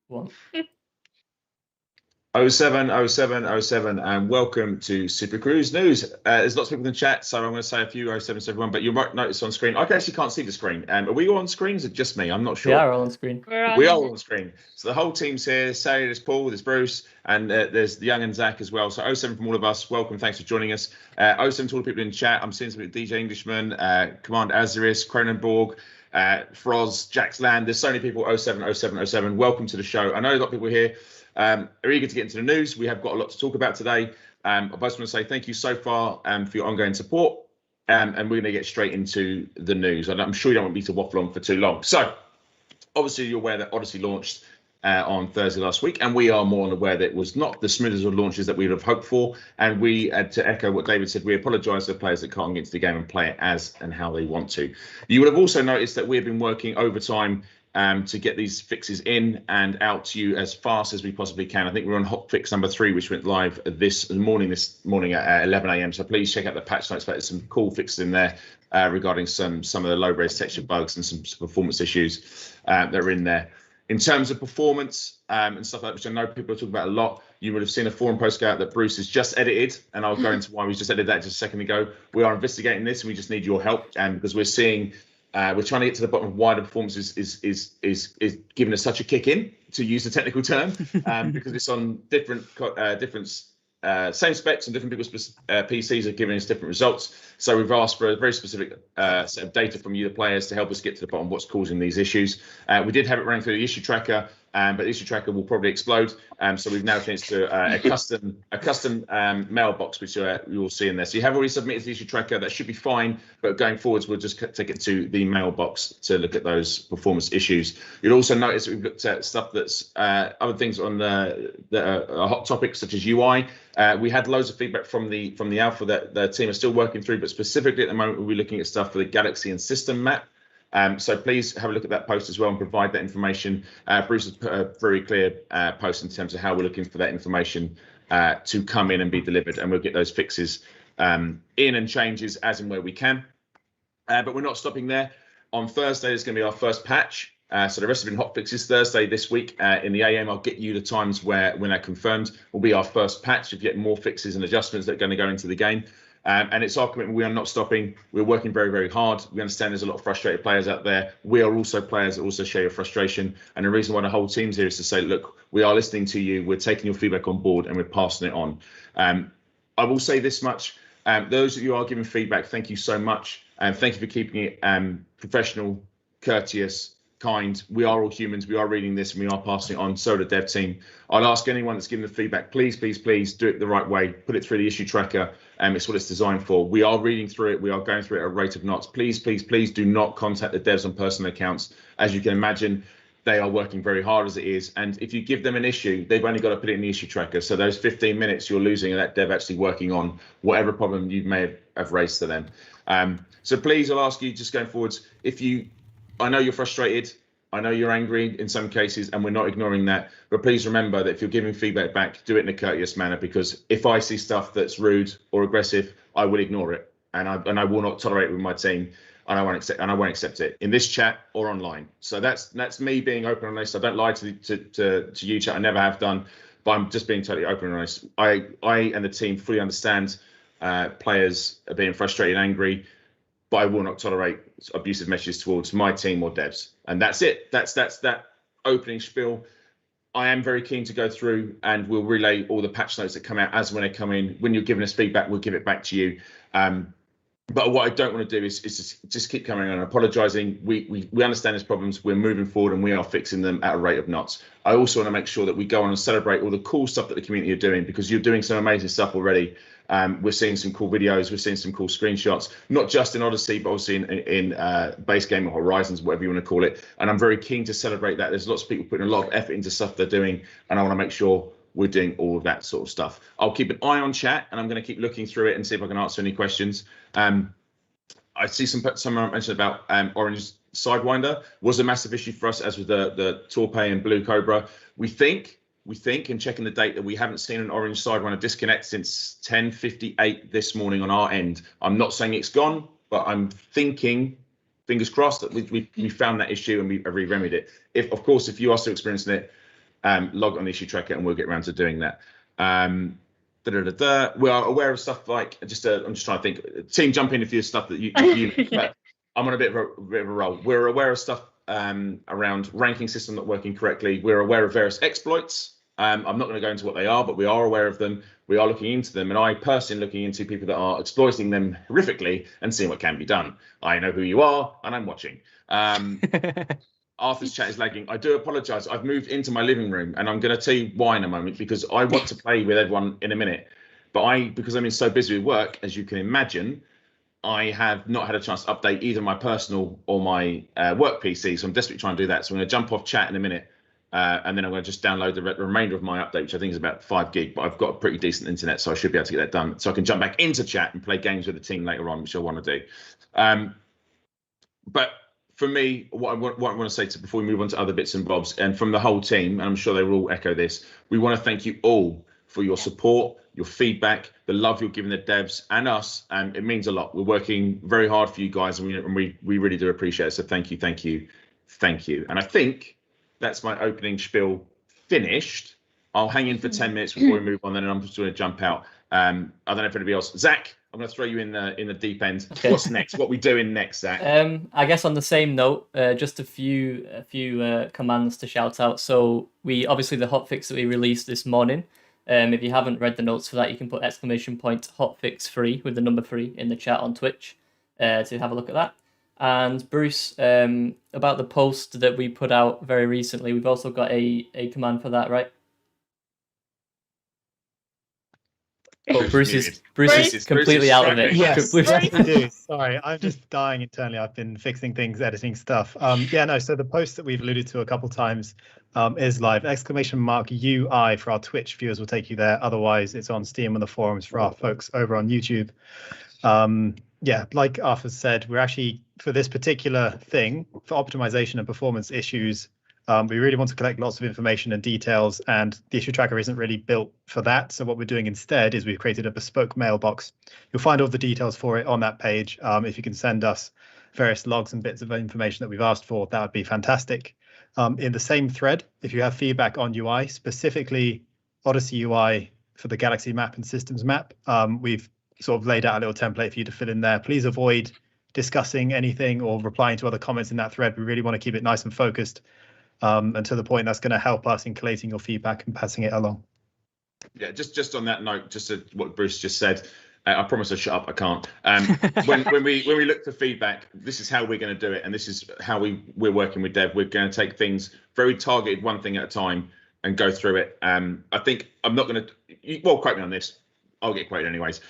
One. 070707 and welcome to Supercruise News. There's lots of people in the chat, so I'm going to say a few 07 to everyone, but you might notice on screen, I actually can't see the screen. Are we all on screen? Is it just me? I'm not sure. We are all on screen. We are all on screen. So the whole team's here. Sally, there's Paul, there's Bruce, and there's Young and Zach as well. So 07 from all of us. Welcome. Thanks for joining us. 07 to all the people in the chat. I'm seeing some DJ Englishman, Command Azaris, Cronenborg, Froz, Jax Land. There's so many people. 07. Welcome to the show. I know a lot of people here are eager to get into the news. We have got a lot to talk about today. I just want to say thank you so far for your ongoing support. And we're going to get straight into the news. I'm sure you don't want me to waffle on for too long. So obviously, you're aware that Odyssey launched on Thursday last week, and we are more than aware that it was not the smoothest of launches that we would have hoped for. And we, to echo what David said, we apologise to the players that can't get into the game and play it as and how they want to. You would have also noticed that we have been working overtime to get these fixes in and out to you as fast as we possibly can. I think we're on hotfix number 3, which went live this morning at 11 a.m. So please check out the patch notes. There's some cool fixes in there regarding some of the low-res texture bugs and some performance issues that are in there. In terms of performance and stuff like that, which I know people are talking about a lot, you would have seen a forum post go out that Bruce has just edited, and I'll go into why we just edited that just a second ago. We are investigating this, and we just need your help, because we're seeing. We're trying to get to the bottom of why the performance is giving us such a kick in, to use the technical term, because it's on different same specs and different people's PCs are giving us different results. So we've asked for a very specific set of data from you, the players, to help us get to the bottom of what's causing these issues. We did have it running through the issue tracker, but the issue tracker will probably explode. So we've now changed to a custom mailbox, which you will see in there. So you have already submitted the issue tracker. That should be fine. But going forwards, we'll just take it to the mailbox to look at those performance issues. You'll also notice that we've looked at stuff that's other things on the hot topics, such as UI. We had loads of feedback from the alpha that the team are still working through, but specifically at the moment, we'll be looking at stuff for the Galaxy and system map. So please have a look at that post as well and provide that information. Bruce has put a very clear post in terms of how we're looking for that information to come in and be delivered, and we'll get those fixes in and changes as and where we can. But we're not stopping there. On Thursday, there's going to be our first patch. So the rest have been hot fixes. Thursday this week in the AM, I'll get you the times when they're confirmed, will be our first patch. If you get more fixes and adjustments that are going to go into the game. And it's our commitment. We are not stopping. We're working very, very hard. We understand there's a lot of frustrated players out there. We are also players that also share your frustration. And the reason why the whole team's here is to say, look, we are listening to you. We're taking your feedback on board and we're passing it on. I will say this much. Those of you who are giving feedback, thank you so much. And thank you for keeping it professional, courteous, kind. We are all humans. We are reading this and we are passing it on. So the dev team. I'll ask anyone that's giving the feedback, please do it the right way. Put it through the issue tracker. It's what it's designed for. We are reading through it. We are going through it at a rate of knots. Please do not contact the devs on personal accounts. As you can imagine, they are working very hard as it is. And if you give them an issue, they've only got to put it in the issue tracker. So those 15 minutes you're losing that dev actually working on whatever problem you may have raised to them. So please, I'll ask you just going forwards, I know you're frustrated. I know you're angry in some cases, and we're not ignoring that. But please remember that if you're giving feedback back, do it in a courteous manner, because if I see stuff that's rude or aggressive, I will ignore it, and I will not tolerate it with my team, and I won't accept it in this chat or online. So that's me being open and honest. I don't lie to you, chat. I never have done, but I'm just being totally open and honest. I and the team fully understand players are being frustrated and angry, but I will not tolerate abusive messages towards my team or devs. And that's it. That's that opening spiel. I am very keen to go through and we'll relay all the patch notes that come out as when they come in. When you're giving us feedback, we'll give it back to you. But what I don't want to do is just keep coming on and apologising. We understand there's problems. We're moving forward and we are fixing them at a rate of knots. I also want to make sure that we go on and celebrate all the cool stuff that the community are doing, because you're doing some amazing stuff already. We're seeing some cool videos. We're seeing some cool screenshots, not just in Odyssey, but also in base game or Horizons, whatever you want to call it. And I'm very keen to celebrate that. There's lots of people putting a lot of effort into stuff they're doing, and I want to make sure we're doing all of that sort of stuff. I'll keep an eye on chat, and I'm going to keep looking through it and see if I can answer any questions. I see someone mentioned about Orange Sidewinder was a massive issue for us, as with the Torpay and Blue Cobra. We think, and checking the date, that we haven't seen an Orange Sidewinder disconnect since 10:58 this morning on our end. I'm not saying it's gone, but I'm thinking, fingers crossed, that we found that issue and we remedied it. If you are still experiencing it, log on the issue tracker, and we'll get around to doing that. We are aware of stuff like I'm just trying to think. Team, jump in if you stuff that you but I'm on a bit of a roll. We're aware of stuff around ranking system not working correctly. We're aware of various exploits. I'm not going to go into what they are, but we are aware of them. We are looking into them, and I personally looking into people that are exploiting them horrifically and seeing what can be done. I know who you are, and I'm watching. Arthur's chat is lagging. I do apologise. I've moved into my living room, and I'm going to tell you why in a moment, because I want to play with everyone in a minute. But because I've been so busy with work, as you can imagine, I have not had a chance to update either my personal or my work PC. So I'm desperately trying to do that. So I'm going to jump off chat in a minute, and then I'm going to just download the remainder of my update, which I think is about 5 gig. But I've got a pretty decent internet, so I should be able to get that done. So I can jump back into chat and play games with the team later on, which I want to do. But for me, what I want to say before we move on to other bits and bobs, and from the whole team, and I'm sure they will all echo this, we want to thank you all for your support, your feedback, the love you're giving the devs and us, and it means a lot. We're working very hard for you guys, and we really do appreciate it. So thank you. And I think that's my opening spiel finished. I'll hang in for 10 minutes before we move on, then I'm just going to jump out. I don't know if anybody else. Zach, I'm going to throw you in the deep end. Okay. What's next? What we doing next, Zach? I guess on the same note, just a few commands to shout out. So obviously the hotfix that we released this morning. If you haven't read the notes for that, you can put ! hotfix 3 with the number 3 in the chat on Twitch to have a look at that. And Bruce, about the post that we put out very recently, we've also got a command for that, right? Oh, Bruce is completely out of it. Yes, I do. Sorry, I'm just dying internally. I've been fixing things, editing stuff. So the post that we've alluded to a couple times is live. ! UI for our Twitch viewers will take you there. Otherwise, it's on Steam and the forums for our folks over on YouTube. Like Arthur said, we're actually, for this particular thing, for optimization and performance issues, we really want to collect lots of information and details, and the issue tracker isn't really built for that. So what we're doing instead is we've created a bespoke mailbox. You'll find all the details for it on that page. If you can send us various logs and bits of information that we've asked for, that would be fantastic. In the same thread, if you have feedback on UI, specifically Odyssey UI for the Galaxy map and systems map, we've sort of laid out a little template for you to fill in there. Please avoid discussing anything or replying to other comments in that thread. We really want to keep it nice and focused. And to the point that's going to help us in collating your feedback and passing it along. Yeah, just on that note, just to what Bruce just said, I promise I'll shut up. I can't. When we look for feedback, this is how we're going to do it, and this is how we're working with Dev. We're going to take things very targeted, one thing at a time, and go through it. I think I'm not going to. Well, quote me on this. I'll get quoted anyways.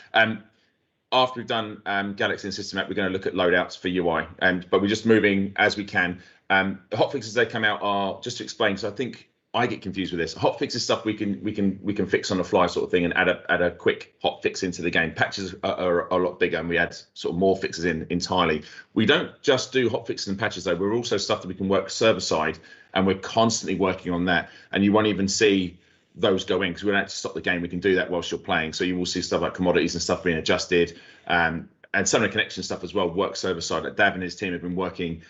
After we've done Galaxy and System App, we're going to look at loadouts for UI, but we're just moving as we can. The hotfixes they come out are just to explain. So I think I get confused with this. Hotfix is stuff we can fix on the fly sort of thing and add a quick hotfix into the game. Patches are a lot bigger, and we add sort of more fixes in entirely. We don't just do hotfixes and patches though. We're also stuff that we can work server side, and we're constantly working on that. And you won't even see those go in because we don't have to stop the game. We can do that whilst you're playing. So you will see stuff like commodities and stuff being adjusted, and some of the connection stuff as well. Work server side. Like Dav and his team have been working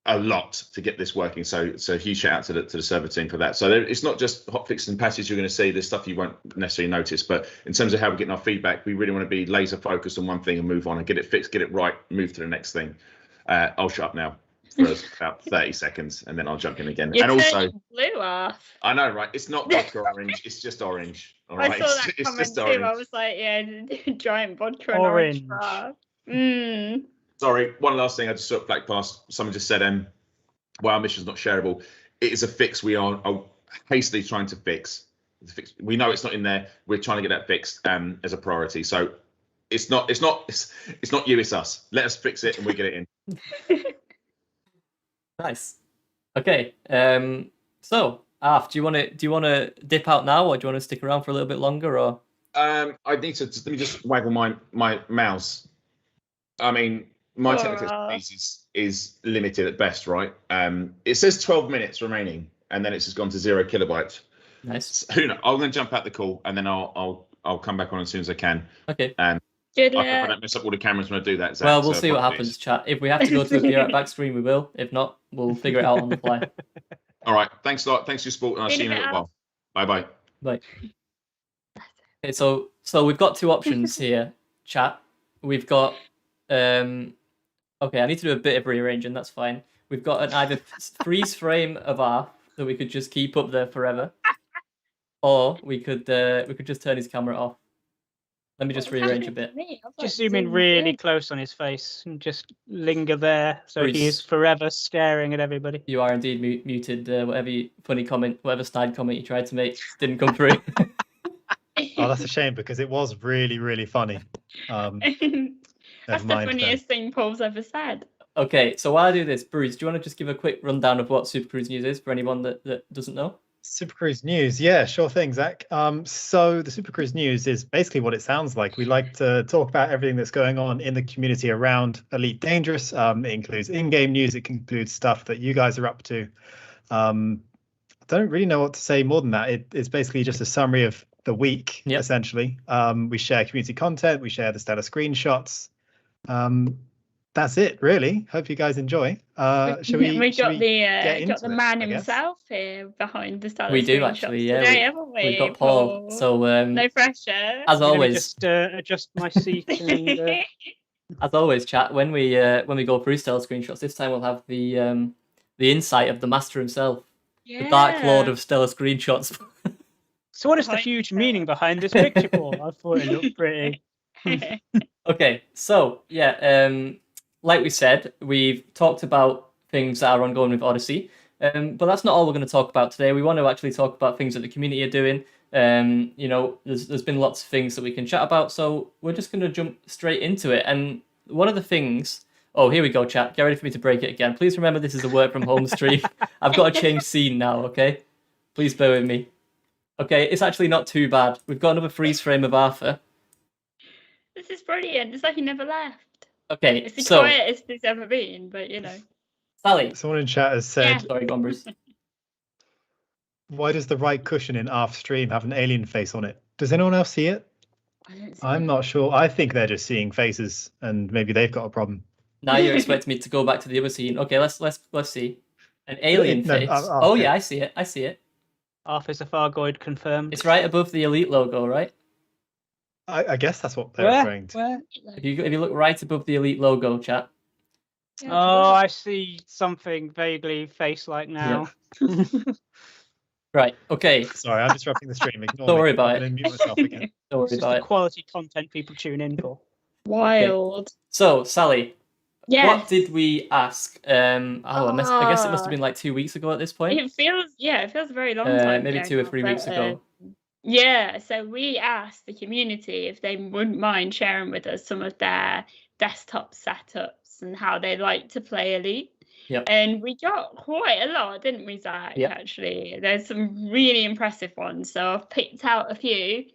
a lot to get this working. So huge shout out to the server team for that. So it's not just hotfixes and patches you're going to see. There's stuff you won't necessarily notice. But in terms of how we're getting our feedback, we really want to be laser focused on one thing and move on and get it fixed, get it right, move to the next thing. I'll shut up now for about 30 seconds and then I'll jump in again. You're and also blue off. I know, right? It's not vodka orange, it's just orange. All right. I saw that it's comment just too. orange. I was like, yeah, giant vodka and orange bar. Sorry, one last thing I just sort of flagged past. Someone just said, well, our mission's not shareable. It is a fix we are hastily trying to fix. We know it's not in there. We're trying to get that fixed as a priority. So it's not you, it's us. Let us fix it and we get it in. Nice. Okay. So, Arf, do you want to dip out now, or do you want to stick around for a little bit longer, or? I need to let me just waggle my mouse. I mean, my technical expertise is limited at best, right? It says 12 minutes remaining, and then it's just gone to 0 kilobytes. Nice. Who knows? I'm going to jump out the call, and then I'll come back on as soon as I can. Okay. Good I hope I don't mess up all the cameras when I do that, Zach, well, we'll see what happens, chat. If we have to go to a back screen, we will. If not, we'll figure it out on the fly. All right. Thanks a lot. Thanks for your support, and I'll see you in a little while. Bye-bye. Bye. Okay, so we've got two options here, chat. We've got okay, I need to do a bit of rearranging, that's fine. We've got an either freeze frame of Arf that we could just keep up there forever, or we could just turn his camera off. Let me just rearrange a bit. Just Zoom in really close on his face and just linger there, so Bruce. he is forever staring at everybody. You are indeed muted. Whatever snide comment you tried to make didn't come through. Oh, that's a shame because it was really, really funny. That's the funniest thing Paul's ever said. Okay, so while I do this, Bruce, do you want to just give a quick rundown of what Supercruise News is for anyone that doesn't know? Supercruise News, yeah, sure thing, Zach. So the Supercruise News is basically what it sounds like. We like to talk about everything that's going on in the community around Elite Dangerous. It includes in-game news. It includes stuff that you guys are up to. I don't really know what to say more than that. It's basically just a summary of the week, essentially. We share community content. We share the status screenshots. That's it, really. Hope you guys enjoy. Shall we got the man himself here behind the status. We do actually, yeah. Today, haven't we? We've got Paul. So no pressure. As always, just adjust my seat. And, as always, chat. When we go through status screenshots, this time we'll have the insight of the master himself, the Dark Lord of stellar screenshots. So what is the huge meaning behind this picture, Paul? I thought it looked pretty. Okay, so like we said, we've talked about things that are ongoing with Odyssey, but that's not all we're going to talk about today. We want to actually talk about things that the community are doing. You know, there's been lots of things that we can chat about, so we're just going to jump straight into it. And one of the things... Oh, here we go, chat. Get ready for me to break it again. Please remember this is a work from home stream. I've got to change scene now, okay? Please bear with me. Okay, it's actually not too bad. We've got another freeze frame of Arthur. This is brilliant. It's like he never left. Okay, it's the quietest it's ever been, but you know. Sally. Someone in chat has said, Sorry, go on, Bruce. Why does the right cushion in Arf's stream have an alien face on it? Does anyone else see it? I'm not sure. I think they're just seeing faces and maybe they've got a problem. Now you're expecting me to go back to the other scene. Okay, let's see. An alien face. Oh yeah, I see it. Arthur's a Fargoid confirmed. It's right above the Elite logo, right? I guess that's what they're referring to. Where? If you look right above the Elite logo, chat. Oh, I see something vaguely face-like now. Yeah. Right. Okay. Sorry, I'm disrupting the stream. Ignore Don't me. worry about I'm it. gonna mute myself again. Don't worry This is about the it. quality content people tune in for. Wild. Okay. So, Sally. Yeah. What did we ask? I guess it must have been like 2 weeks ago at this point. It feels a very long time. Maybe 2 or 3 weeks ago. Yeah, so we asked the community if they wouldn't mind sharing with us some of their desktop setups and how they like to play Elite. Yep. And we got quite a lot, didn't we, Zach? Yep. Actually, there's some really impressive ones. So I've picked out a few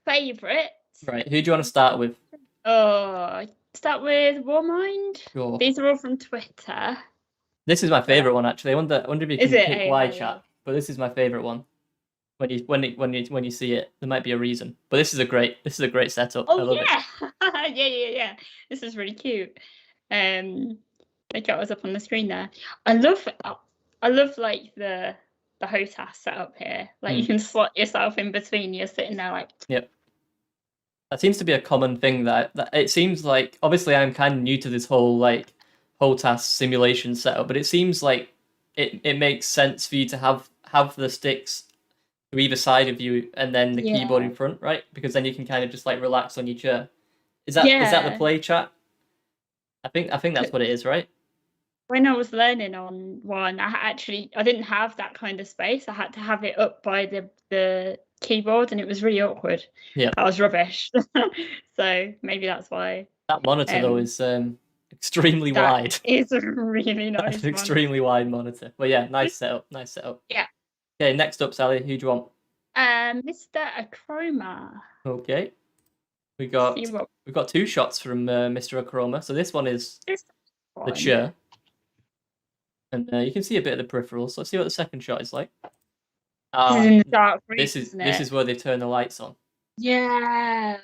favourites. Right. Who do you want to start with? Start with Warmind. Sure. These are all from Twitter. This is my favourite one, actually. I wonder if you can pick why, chat. But this is my favourite one. When you see it, there might be a reason. But this is a great setup. Oh, I love it. yeah. This is really cute. They got us up on the screen there. I love like the HOTAS setup here. Like you can slot yourself in between. You're sitting there like. Yep. That seems to be a common thing. That it seems like, obviously I'm kind of new to this whole like HOTAS simulation setup, but it seems like it makes sense for you to have the sticks to either side of you and then the keyboard in front, right? Because then you can kind of just like relax on your chair. Is that the play, chat? I think that's what it is, right? When I was learning on one, I didn't have that kind of space. I had to have it up by the keyboard, and it was really awkward. Yeah, that was rubbish. So maybe that's why. That monitor though is extremely wide. It's a really nice. It's an extremely wide monitor. But yeah, nice setup. Yeah. Okay, next up, Sally. Who do you want? Mr. Acroma. Okay. We've got 2 shots from Mr. Acroma. So this one is the chair. And you can see a bit of the peripherals. Let's see what the second shot is like. This is in the dark room, this is where they turn the lights on. Yeah.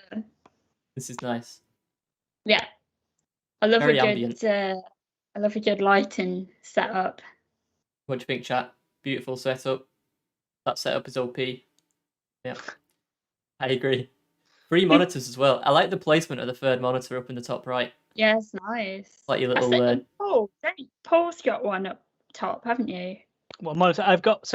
This is nice. Yeah. I love Very a ambient. good lighting setup. What do you think, chat? Beautiful setup. That setup is OP. Yeah, I agree. 3 monitors as well. I like the placement of the third monitor up in the top right. Yeah, it's nice. Like your I little. think Paul's got one up top, haven't you? Well, monitor I've got.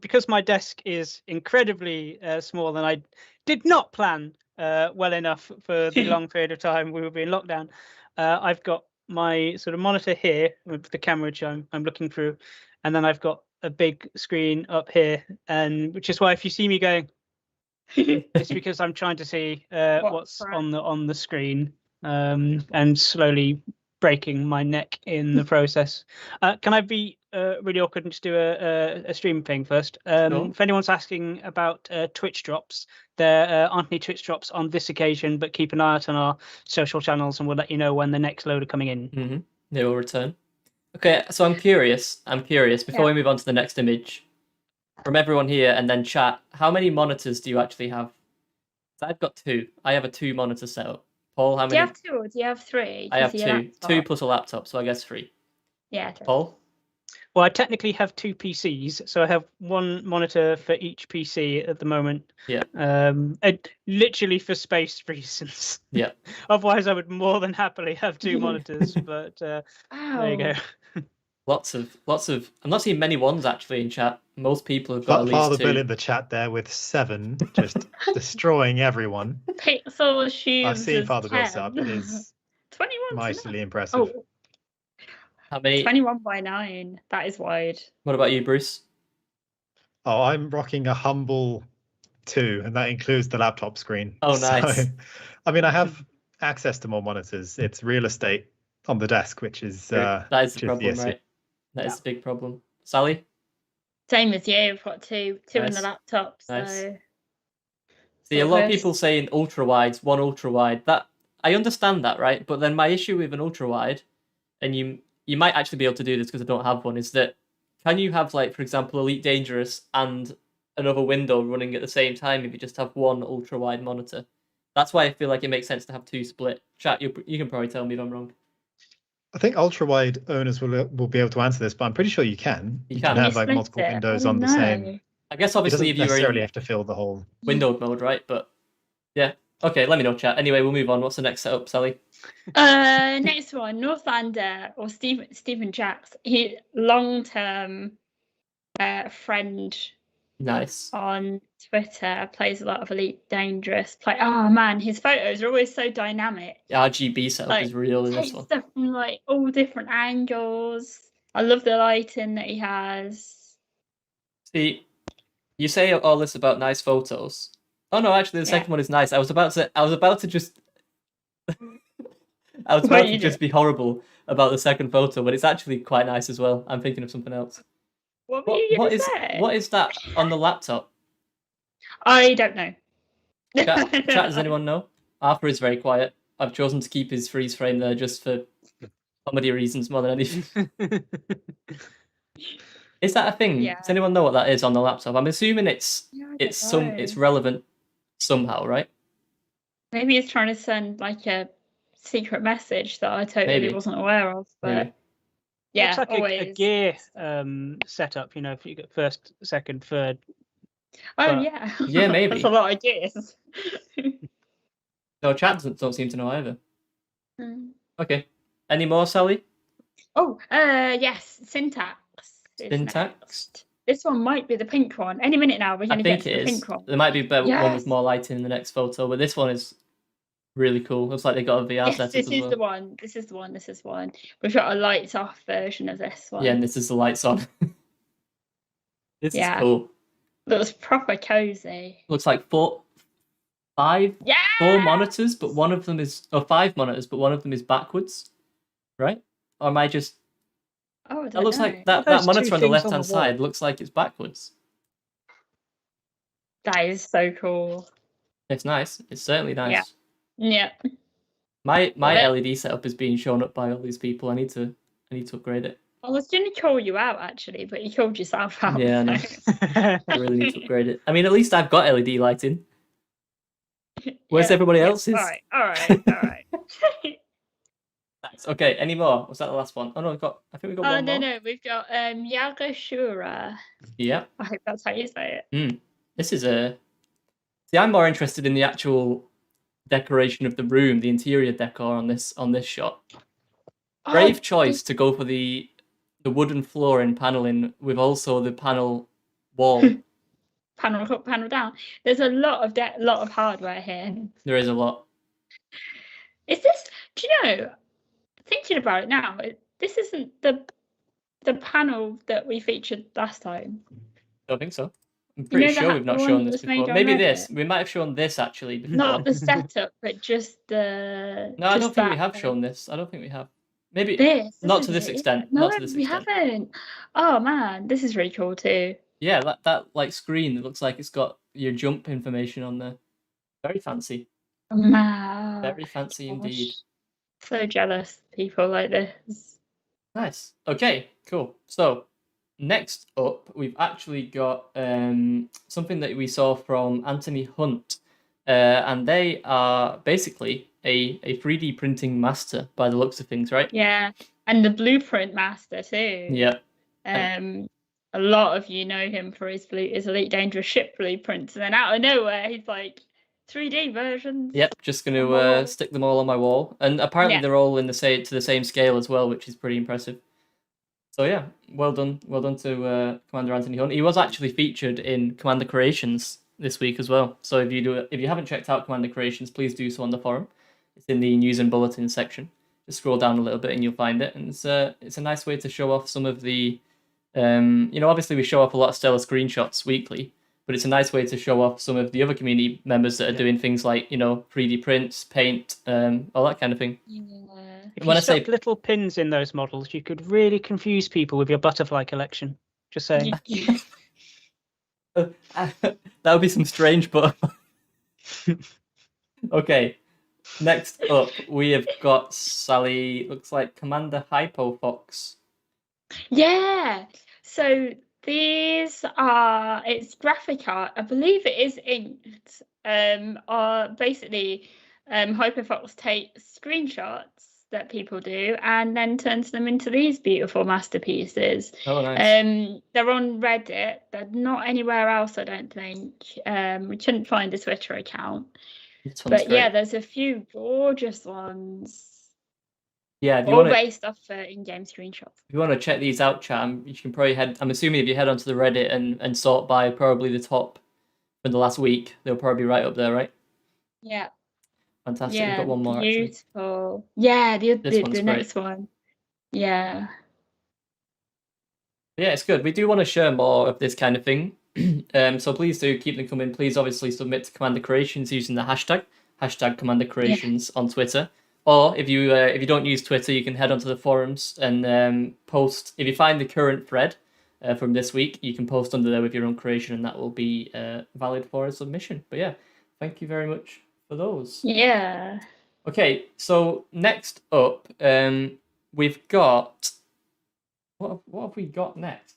Because my desk is incredibly small, and I did not plan well enough for the long period of time we will be in lockdown. I've got my sort of monitor here with the camera which I'm looking through, and then I've got a big screen up here, and which is why if you see me going, it's because I'm trying to see what's right. on the screen, and slowly breaking my neck in the process. Can I be really awkward and just do a stream thing first? Sure. If anyone's asking about Twitch drops, there aren't any Twitch drops on this occasion, but keep an eye out on our social channels and we'll let you know when the next load are coming in. Mm-hmm. They will return. Okay, so I'm curious before we move on to the next image, from everyone here and then chat, how many monitors do you actually have? So I've got 2. I have a 2 monitor setup. Paul, how many? Do you have 2 or do you have 3? I have 2. 2 plus a laptop, so I guess 3. Yeah. Paul? Well, I technically have 2 PCs, so I have 1 monitor for each PC at the moment. Yeah. Literally for space reasons. Yeah. Otherwise, I would more than happily have 2 monitors. But there you go. Lots of. I'm not seeing many ones actually in chat. Most people have got at least Father 2. Bill in the chat there with 7, just destroying everyone. Pixel shoes. I've seen Father Bill set up. It is 21. mightily impressive. Oh, How many? 21 by 9. That is wide. What about you, Bruce? Oh, I'm rocking a humble 2, and that includes the laptop screen. Oh, nice. So, I mean, I have access to more monitors. It's real estate on the desk, which is that is the problem, issue. right? That is the big problem. Sally? Same as you. I've got 2 in Nice. the laptop. So. Nice. See, a lot of people saying ultra wides, 1 ultra wide. That I understand that, right? But then my issue with an ultra wide, and you might actually be able to do this because I don't have one, is that can you have, like, for example, Elite Dangerous and another window running at the same time if you just have 1 ultra wide monitor? That's why I feel like it makes sense to have 2 split. Chat, you can probably tell me if I'm wrong. I think ultra wide owners will be able to answer this, but I'm pretty sure you can. You can. have like multiple windows on the same. I guess It obviously doesn't if you were necessarily in have to fill the whole. windowed mode, right? But yeah. Okay, let me know, chat. Anyway, we'll move on. What's the next setup, Sally? Next one, Northlander or Stephen Jacks. He long-term friend. Nice. On Twitter, plays a lot of Elite Dangerous. Oh man, his photos are always so dynamic. The RGB setup is real in this Takes one. stuff from like all different angles. I love the lighting that he has. See, you say all this about nice photos. Oh no, actually the second one is nice. I was about to just just be horrible about the second photo, but it's actually quite nice as well. I'm thinking of something else. What were you gonna say? What is that on the laptop? I don't know. Chat, does anyone know? Arthur is very quiet. I've chosen to keep his freeze frame there just for comedy reasons more than anything. Is that a thing? Yeah. Does anyone know what that is on the laptop? I'm assuming it's know. it's relevant somehow, right? Maybe he's trying to send like a secret message that I totally wasn't aware of. But Maybe. yeah, it's like always. a gear setup. You know, if you get first, second, third. Oh but- yeah. Yeah, maybe. That's a lot of gears. No, chat don't seem to know either. Hmm. Okay. Any more, Sally? Oh, yes, Syntax. is Syntax? next. This one might be the pink one. Any minute now, we're I going to get think to it the is. pink one. There might be a better one Yes. with more lighting in the next photo, but this one is really cool. Looks like they got a VR Yes, setup this as is well. the one. This is the one. This is one. We've got a lights off version of this one. Yeah, and this is the lights on. This is cool. Looks proper cozy. Looks like 4 monitors, but one of them is 5 monitors, but one of them is backwards, right? Or am I just? Oh, I That don't looks know. like that Those monitor two on the things left on hand the wall. side looks like it's backwards. That is so cool. It's nice. It's certainly nice. Yeah. My Love LED setup is being shown up by all these people. I need to upgrade it. I was going to call you out actually, but you called yourself out. Yeah, I know. I really need to upgrade it. I mean, at least I've got LED lighting. Where's everybody else's? All right. That Nice. Okay, any more? Was that the last one? Oh no, I think we got one more. No, we've got Yagoshura. Yeah. I hope that's how you say it. This is See, I'm more interested in the actual decoration of the room, the interior decor on this shot. Brave choice to go for the wooden flooring paneling with also the panel wall. Panel up, panel down. There's a lot of hardware here. There is a lot. Is this? Do you know? Thinking about it now, this isn't the panel that we featured last time. Don't think so. I'm pretty sure we've not shown this before. Maybe this. We might have shown this actually before. Not the setup, but just the. No, I don't think we have shown this. I don't think we have. Maybe this. Not to this extent. No, not to this we extent. haven't. Oh man, this is really cool too. Yeah, that like screen that looks like it's got your jump information on there. Very fancy. Wow. Very fancy indeed. So jealous people like this. Nice. Okay, cool. So next up, we've actually got something that we saw from Anthony Hunt, and they are basically a 3D printing master by the looks of things, right? Yeah, and the blueprint master too. Yeah. A lot of you know him for his Elite Dangerous ship blueprints, and then out of nowhere he's like 3D versions. Yep, just going to stick them all on my wall, and apparently they're all in the same scale as well, which is pretty impressive. So yeah, well done to Commander Anthony Hunt. He was actually featured in Commander Creations this week as well. So if you haven't checked out Commander Creations, please do so on the forum. It's in the news and bulletin section. Just scroll down a little bit and you'll find it. And it's a nice way to show off some of the, obviously we show off a lot of stellar screenshots weekly, but it's a nice way to show off some of the other community members that are doing things like 3D prints, paint, all that kind of thing. Yeah. If you stuck little pins in those models, you could really confuse people with your butterfly collection. Just saying. That would be some strange butterfly. Okay, next up we have got Sally. Looks like Commander Hypofox. Yeah. So these it's graphic art. I believe it is inked. Are basically Hypofox takes screenshots that people do and then turns them into these beautiful masterpieces. Oh, nice. They're on Reddit. They're not anywhere else, I don't think. We couldn't find a Twitter account. But yeah, there's a few gorgeous ones. Yeah, all based off in-game screenshots. If you want to check these out, chat, you can probably I'm assuming if you head onto the Reddit and sort by probably the top for the last week, they'll probably be right up there, right? Yeah. Fantastic. We've got one more. Beautiful. Actually. Yeah, the next one. Yeah. Yeah, it's good. We do want to share more of this kind of thing. So please do keep them coming. Please obviously submit to Commander Creations using the hashtag Commander Creations on Twitter. Or if you don't use Twitter, you can head onto the forums and post. If you find the current thread from this week, you can post under there with your own creation, and that will be valid for a submission. But yeah, thank you very much for those. Yeah. Okay, so next up, we've got what have we got next?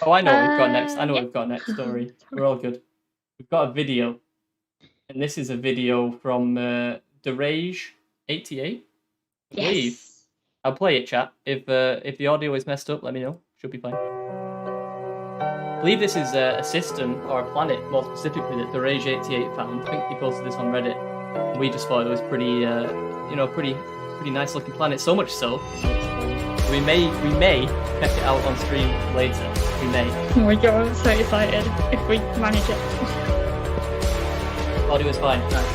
Oh, I know what we've got next. I know what we've got next. Story. We're all good. We've got a video, and this is a video from Derage88. Yes. I'll play it, chat. If the audio is messed up, let me know. Should be fine. I believe this is a system or a planet, more specifically, that Derage88 found. I think he posted this on Reddit. And we just thought it was pretty nice looking planet. So much so, we may check it out on stream later. We may. Oh my god, I'm so excited if we manage it. Audio is fine. Nice.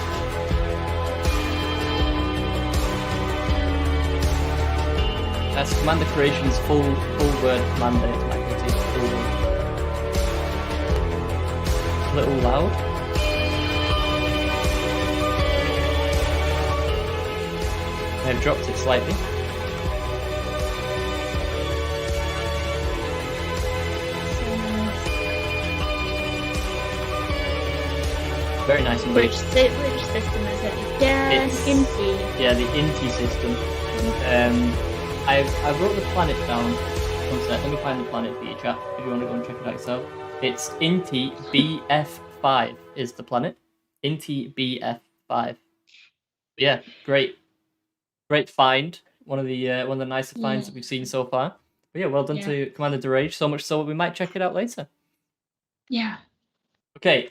That's Commander Creations full word commander. It's full word. A little loud. I've dropped it slightly. Very nice and Which system is it? Yeah, Inti. Yeah, the Inti system. I wrote the planet down. One sec, let me find the planet for you, chat, if you want to go and check it out yourself. It's Inti BF5 is the planet. Inti BF5. Yeah, great. Great find. One of the nicer finds that we've seen so far. But yeah, well done to Commander Derage. So much so we might check it out later. Yeah. Okay.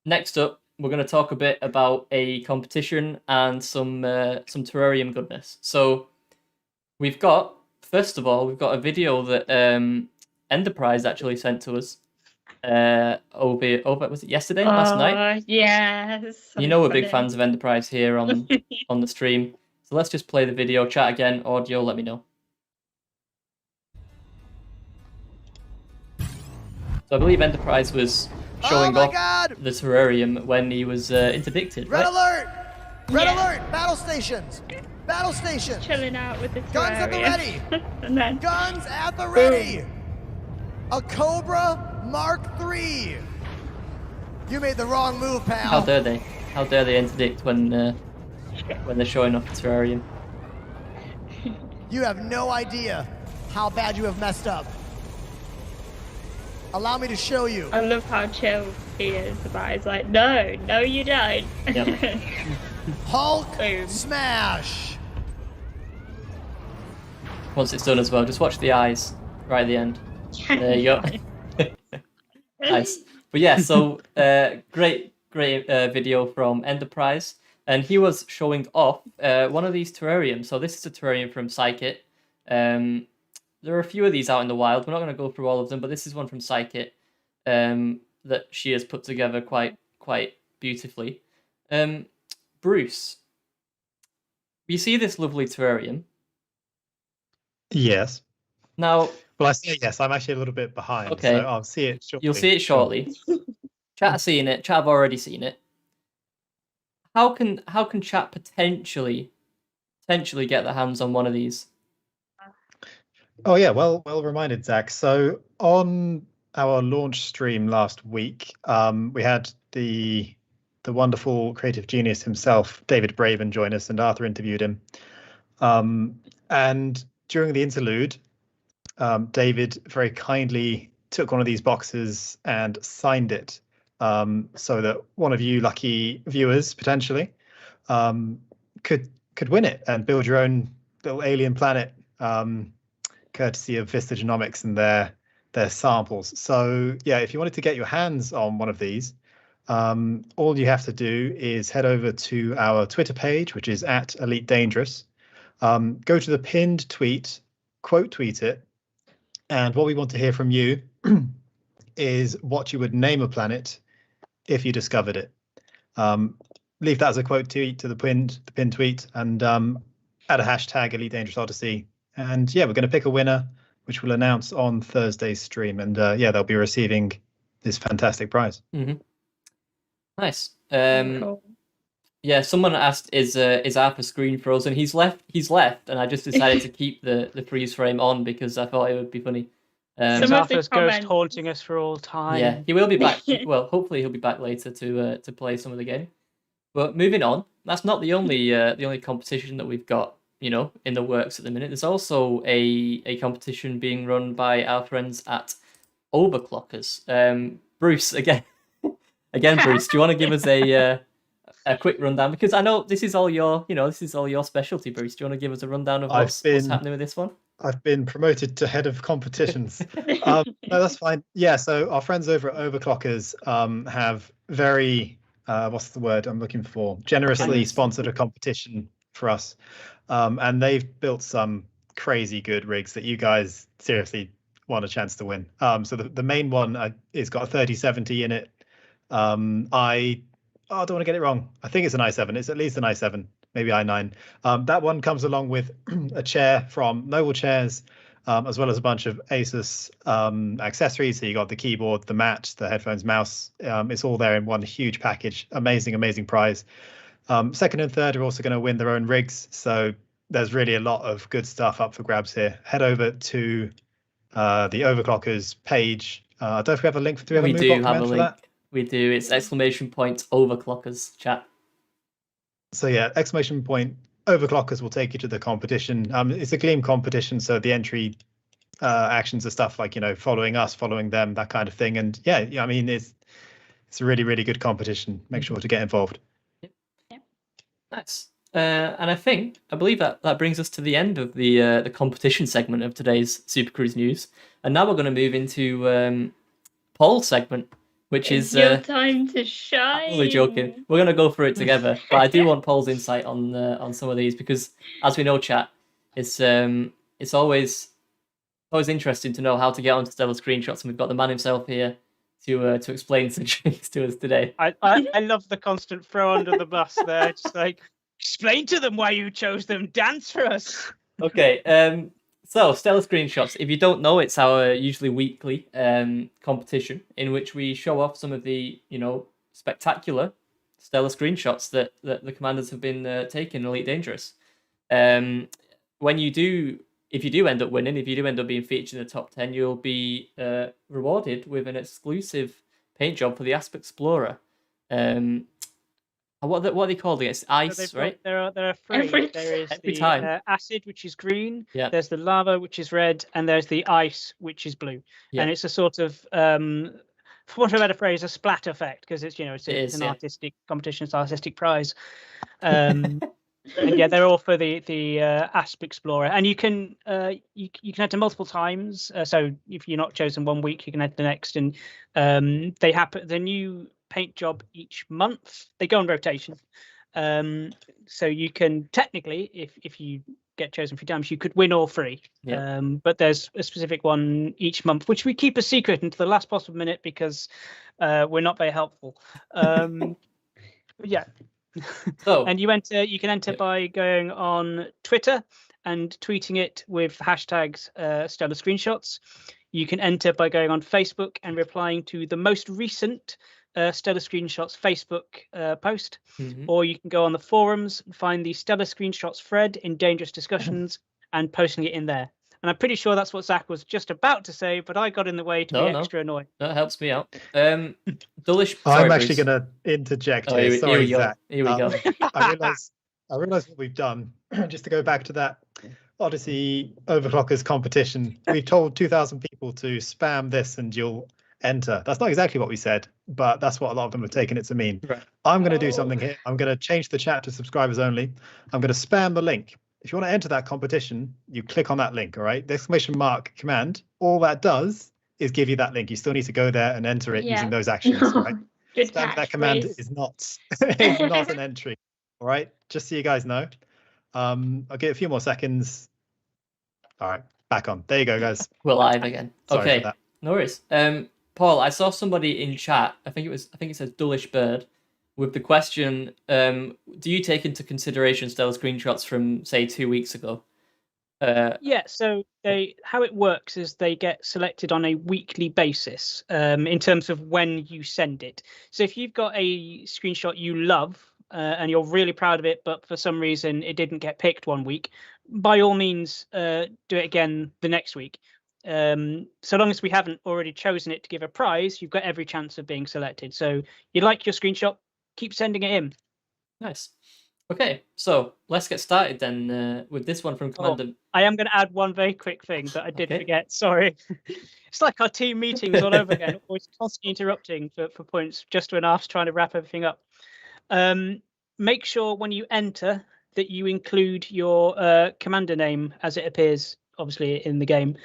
Next up, we're going to talk a bit about a competition and some terrarium goodness. So we've got, first of all, a video that Enterprise actually sent to us over was it yesterday, last night? Yes. You know we're big fans of Enterprise here on the stream. So let's just play the video, chat again, audio, let me know. So I believe Enterprise was showing off the terrarium when he was interdicted, Red right? alert! Red alert! Battle stations! Battle stations! Chilling out with the terrarium. Guns at the ready! And then Guns at the ready! A Cobra Mark III! You made the wrong move, pal. How dare they? How dare they interdict when they're showing off the terrarium? You have no idea how bad you have messed up. Allow me to show you. I love how chill he is about it. He's like, no, you don't. Yep. Hulk Boom. smash! Once it's done as well, just watch the eyes right at the end. There you go. Nice. But yeah, so great video from Enterprise, and he was showing off one of these terrariums. So this is a terrarium from Psykit. There are a few of these out in the wild. We're not going to go through all of them, but this is one from Psykit that she has put together quite beautifully. Bruce, you see this lovely terrarium? Yes. Now, Well, I say yes. I'm actually a little bit behind. Okay. So I'll see it shortly. you'll see it shortly. Chat has seen it. Chat have already seen it. How can chat potentially get their hands on one of these? Oh yeah, well reminded, Zach. So on our launch stream last week, we had the wonderful creative genius himself, David Braben, join us, and Arthur interviewed him. And during the interlude, David very kindly took one of these boxes and signed it, so that one of you lucky viewers potentially could win it and build your own little alien planet, courtesy of Vista Genomics and their samples. So yeah, if you wanted to get your hands on one of these, all you have to do is head over to our Twitter page, which is @EliteDangerous. Go to the pinned tweet, quote tweet it, and what we want to hear from you is what you would name a planet if you discovered it. Leave that as a quote tweet to the pinned tweet, and add a hashtag Elite Dangerous Odyssey. And yeah, we're going to pick a winner, which we'll announce on Thursday's stream. And yeah, they'll be receiving this fantastic prize. Mm-hmm. Nice. Cool. Yeah, someone asked, is Arthur screen frozen? He's left, and I just decided to keep the freeze frame on because I thought it would be funny. Some of the Arthur's ghost comments- haunting us for all time. Yeah, he will be back. Well, hopefully he'll be back later to play some of the game. But moving on, that's not the only competition that we've got, in the works at the minute. There's also a competition being run by our friends at Overclockers. Bruce, again, Bruce, do you want to give us a quick rundown? Because I know this is all your specialty, Bruce. Do you want to give us a rundown of what's happening with this one? I've been promoted to head of competitions. No, that's fine. Yeah, so our friends over at Overclockers have very, what's the word I'm looking for? Generously sponsored a competition for us. And they've built some crazy good rigs that you guys seriously want a chance to win. So the main one is got a 3070 in it. I don't want to get it wrong. I think it's an i7. It's at least an i7, maybe i9. That one comes along with a chair from Noble Chairs, as well as a bunch of Asus accessories. So you got the keyboard, the mat, the headphones, mouse. It's all there in one huge package. Amazing prize. Second and third are also going to win their own rigs. So there's really a lot of good stuff up for grabs here. Head over to the Overclockers page. Don't we have a link? We do have a link. That? We do. It's !Overclockers chat. So yeah, !Overclockers will take you to the competition. It's a Gleam competition, so the entry actions are stuff like following us, following them, that kind of thing. And yeah, I mean it's a really good competition. Make sure to get involved. Nice. And I believe that brings us to the end of the competition segment of today's Supercruise news. And now we're going to move into Paul's segment, which It's is your time to shine. I'm only joking. We're going to go through it together, but I do want Paul's insight on some of these because, as we know, chat, it's always interesting to know how to get onto Stellar screenshots, and we've got the man himself here to explain some things to us today. I love the constant throw under the bus there. Just like, explain to them why you chose them. Dance for us. Okay. So Stellar screenshots. If you don't know, it's our usually weekly competition in which we show off some of the spectacular Stellar screenshots that the commanders have been taking in Elite Dangerous. If you do end up winning, if you do end up being featured in the top 10, you'll be rewarded with an exclusive paint job for the Asp Explorer. What are they called again? It's ice, right? There are three. There is the acid, which is green. Yeah. There's the lava, which is red, and there's the ice, which is blue. Yeah. And it's a sort of, for want of a better phrase, a splat effect because it's an artistic competition, it's an artistic prize. And yeah, they're all for the Asp Explorer, and you can enter multiple times. So if you're not chosen one week, you can enter the next, and they happen. The new paint job each month. They go on rotation, so you can technically, if you get chosen 3 times, you could win all 3. Yeah. But there's a specific one each month, which we keep a secret until the last possible minute because we're not very helpful. Yeah. And you can enter by going on Twitter and tweeting it with hashtags Stellar Screenshots. You can enter by going on Facebook and replying to the most recent Stellar Screenshots Facebook post, or you can go on the forums and find the Stellar Screenshots thread in Dangerous Discussions and posting it in there. And I'm pretty sure that's what Zach was just about to say, but I got in the way to be extra annoying. That helps me out. Dullish. I'm actually going to interject here. Sorry, Zach. Here we go. I realise what we've done. Just to go back to that Odyssey Overclockers competition, we've told 2,000 people to spam this and you'll enter. That's not exactly what we said, but that's what a lot of them have taken it to mean. Right. I'm going to do something here. I'm going to change the chat to subscribers only. I'm going to spam the link. If you want to enter that competition, you click on that link, all right? The exclamation mark command, all that does is give you that link. You still need to go there and enter it using those actions, all right? Good catch, that command is not an entry, all right? Just so you guys know. I'll give it a few more seconds. All right, back on. There you go, guys. We're live again. Sorry okay, for that. No worries. Paul, I saw somebody in chat. I think it says Dullish Bird, with the question: do you take into consideration Stellar screenshots from say 2 weeks ago? Yeah. So how it works is they get selected on a weekly basis in terms of when you send it. So if you've got a screenshot you love and you're really proud of it, but for some reason it didn't get picked one week, by all means do it again the next week. So long as we haven't already chosen it to give a prize, you've got every chance of being selected. So you like your screenshot, keep sending it in. Nice. Okay, so let's get started then with this one from Commander. I am going to add one very quick thing that I did forget. Sorry. It's like our team meetings all over again, always constantly interrupting for points just when Arf's trying to wrap everything up. Make sure when you enter that you include your commander name as it appears, obviously, in the game.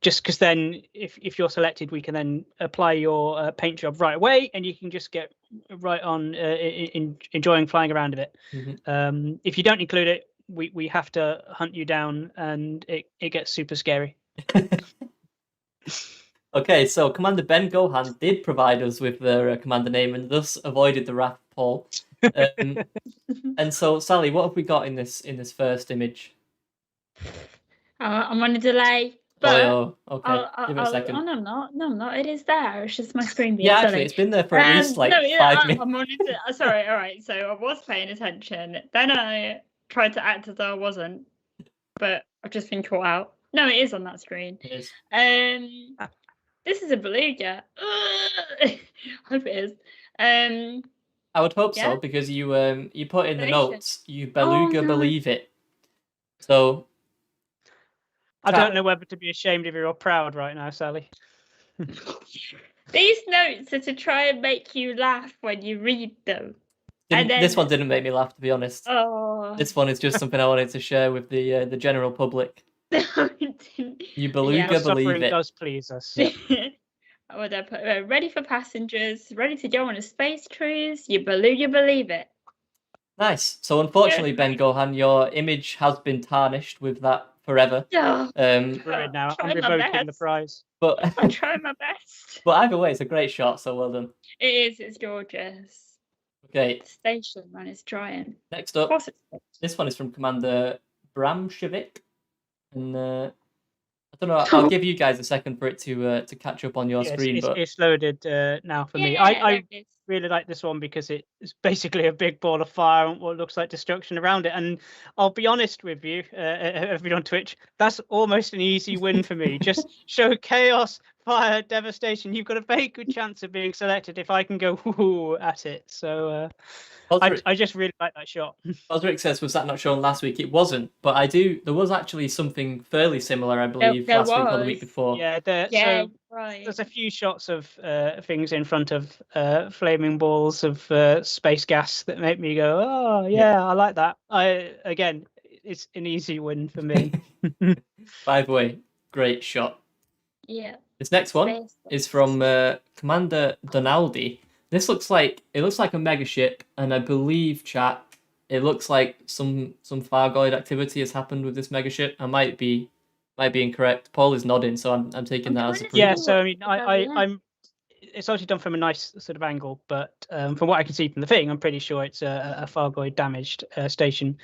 Just because then if you're selected, we can then apply your paint job right away and you can just get right on enjoying flying around a bit. If you don't include it, we have to hunt you down and it gets super scary. Okay, so Commander Ben Gohan did provide us with their commander name and thus avoided the wrath of Paul. And so, Sally, what have we got in this first image? I'm on a delay. But okay. Give it a second. Oh, no, I'm not. It is there. It's just my screen being silly. Actually, it's been there for at least 5 minutes. I'm on it. Sorry, all right. So I was paying attention. Then I tried to act as though I wasn't, but I've just been caught out. No, it is on that screen. It is. This is a beluga. I hope it is. I would hope so because you put in the notes. You beluga believe it. So. I don't know whether to be ashamed of you or proud right now, Sally. These notes are to try and make you laugh when you read them. This one didn't make me laugh, to be honest. Oh. This one is just something I wanted to share with the general public. You beluga believe Suffering it. does please us. What would I put? Ready for passengers, ready to go on a space cruise. You beluga believe it. Nice. So unfortunately, Ben Gohan, your image has been tarnished with that forever. Oh, Ruined now. I'm Trying my revoking the best. prize. But I'm trying my best. but either way, it's a great shot. So well done. It is. It's gorgeous. Okay. The station, man, is trying. Next Of up, course it's this one is from Commander Bramshevik, and I don't know. I'll give you guys a second for it to catch up on your screen. But It's loaded now for me. Yeah, I there it is. really like this one because it's basically a big ball of fire and what looks like destruction around it. And I'll be honest with you, everyone on Twitch, that's almost an easy win for me. Just show chaos, fire, devastation. You've got a very good chance of being selected if I can go whoo at it. So I just really like that shot. Osric says, was that not shown last week? It wasn't, but there was actually something fairly similar, I believe, there last week or the was. week before. Yeah, Yeah, so right. there's a few shots of things in front of flaming balls of space gas that make me go, oh yeah, I like that. Again, it's an easy win for me. By the way, great shot. Yeah. This next one Space is from Commander Donaldi. This looks like a mega ship, and I believe, chat, it looks like some Fargoid activity has happened with this mega ship. I might be incorrect. Paul is nodding, so I'm taking that as approval. Yeah, so I mean, I'm. It's actually done from a nice sort of angle, but from what I can see from the thing, I'm pretty sure it's a Fargoid damaged station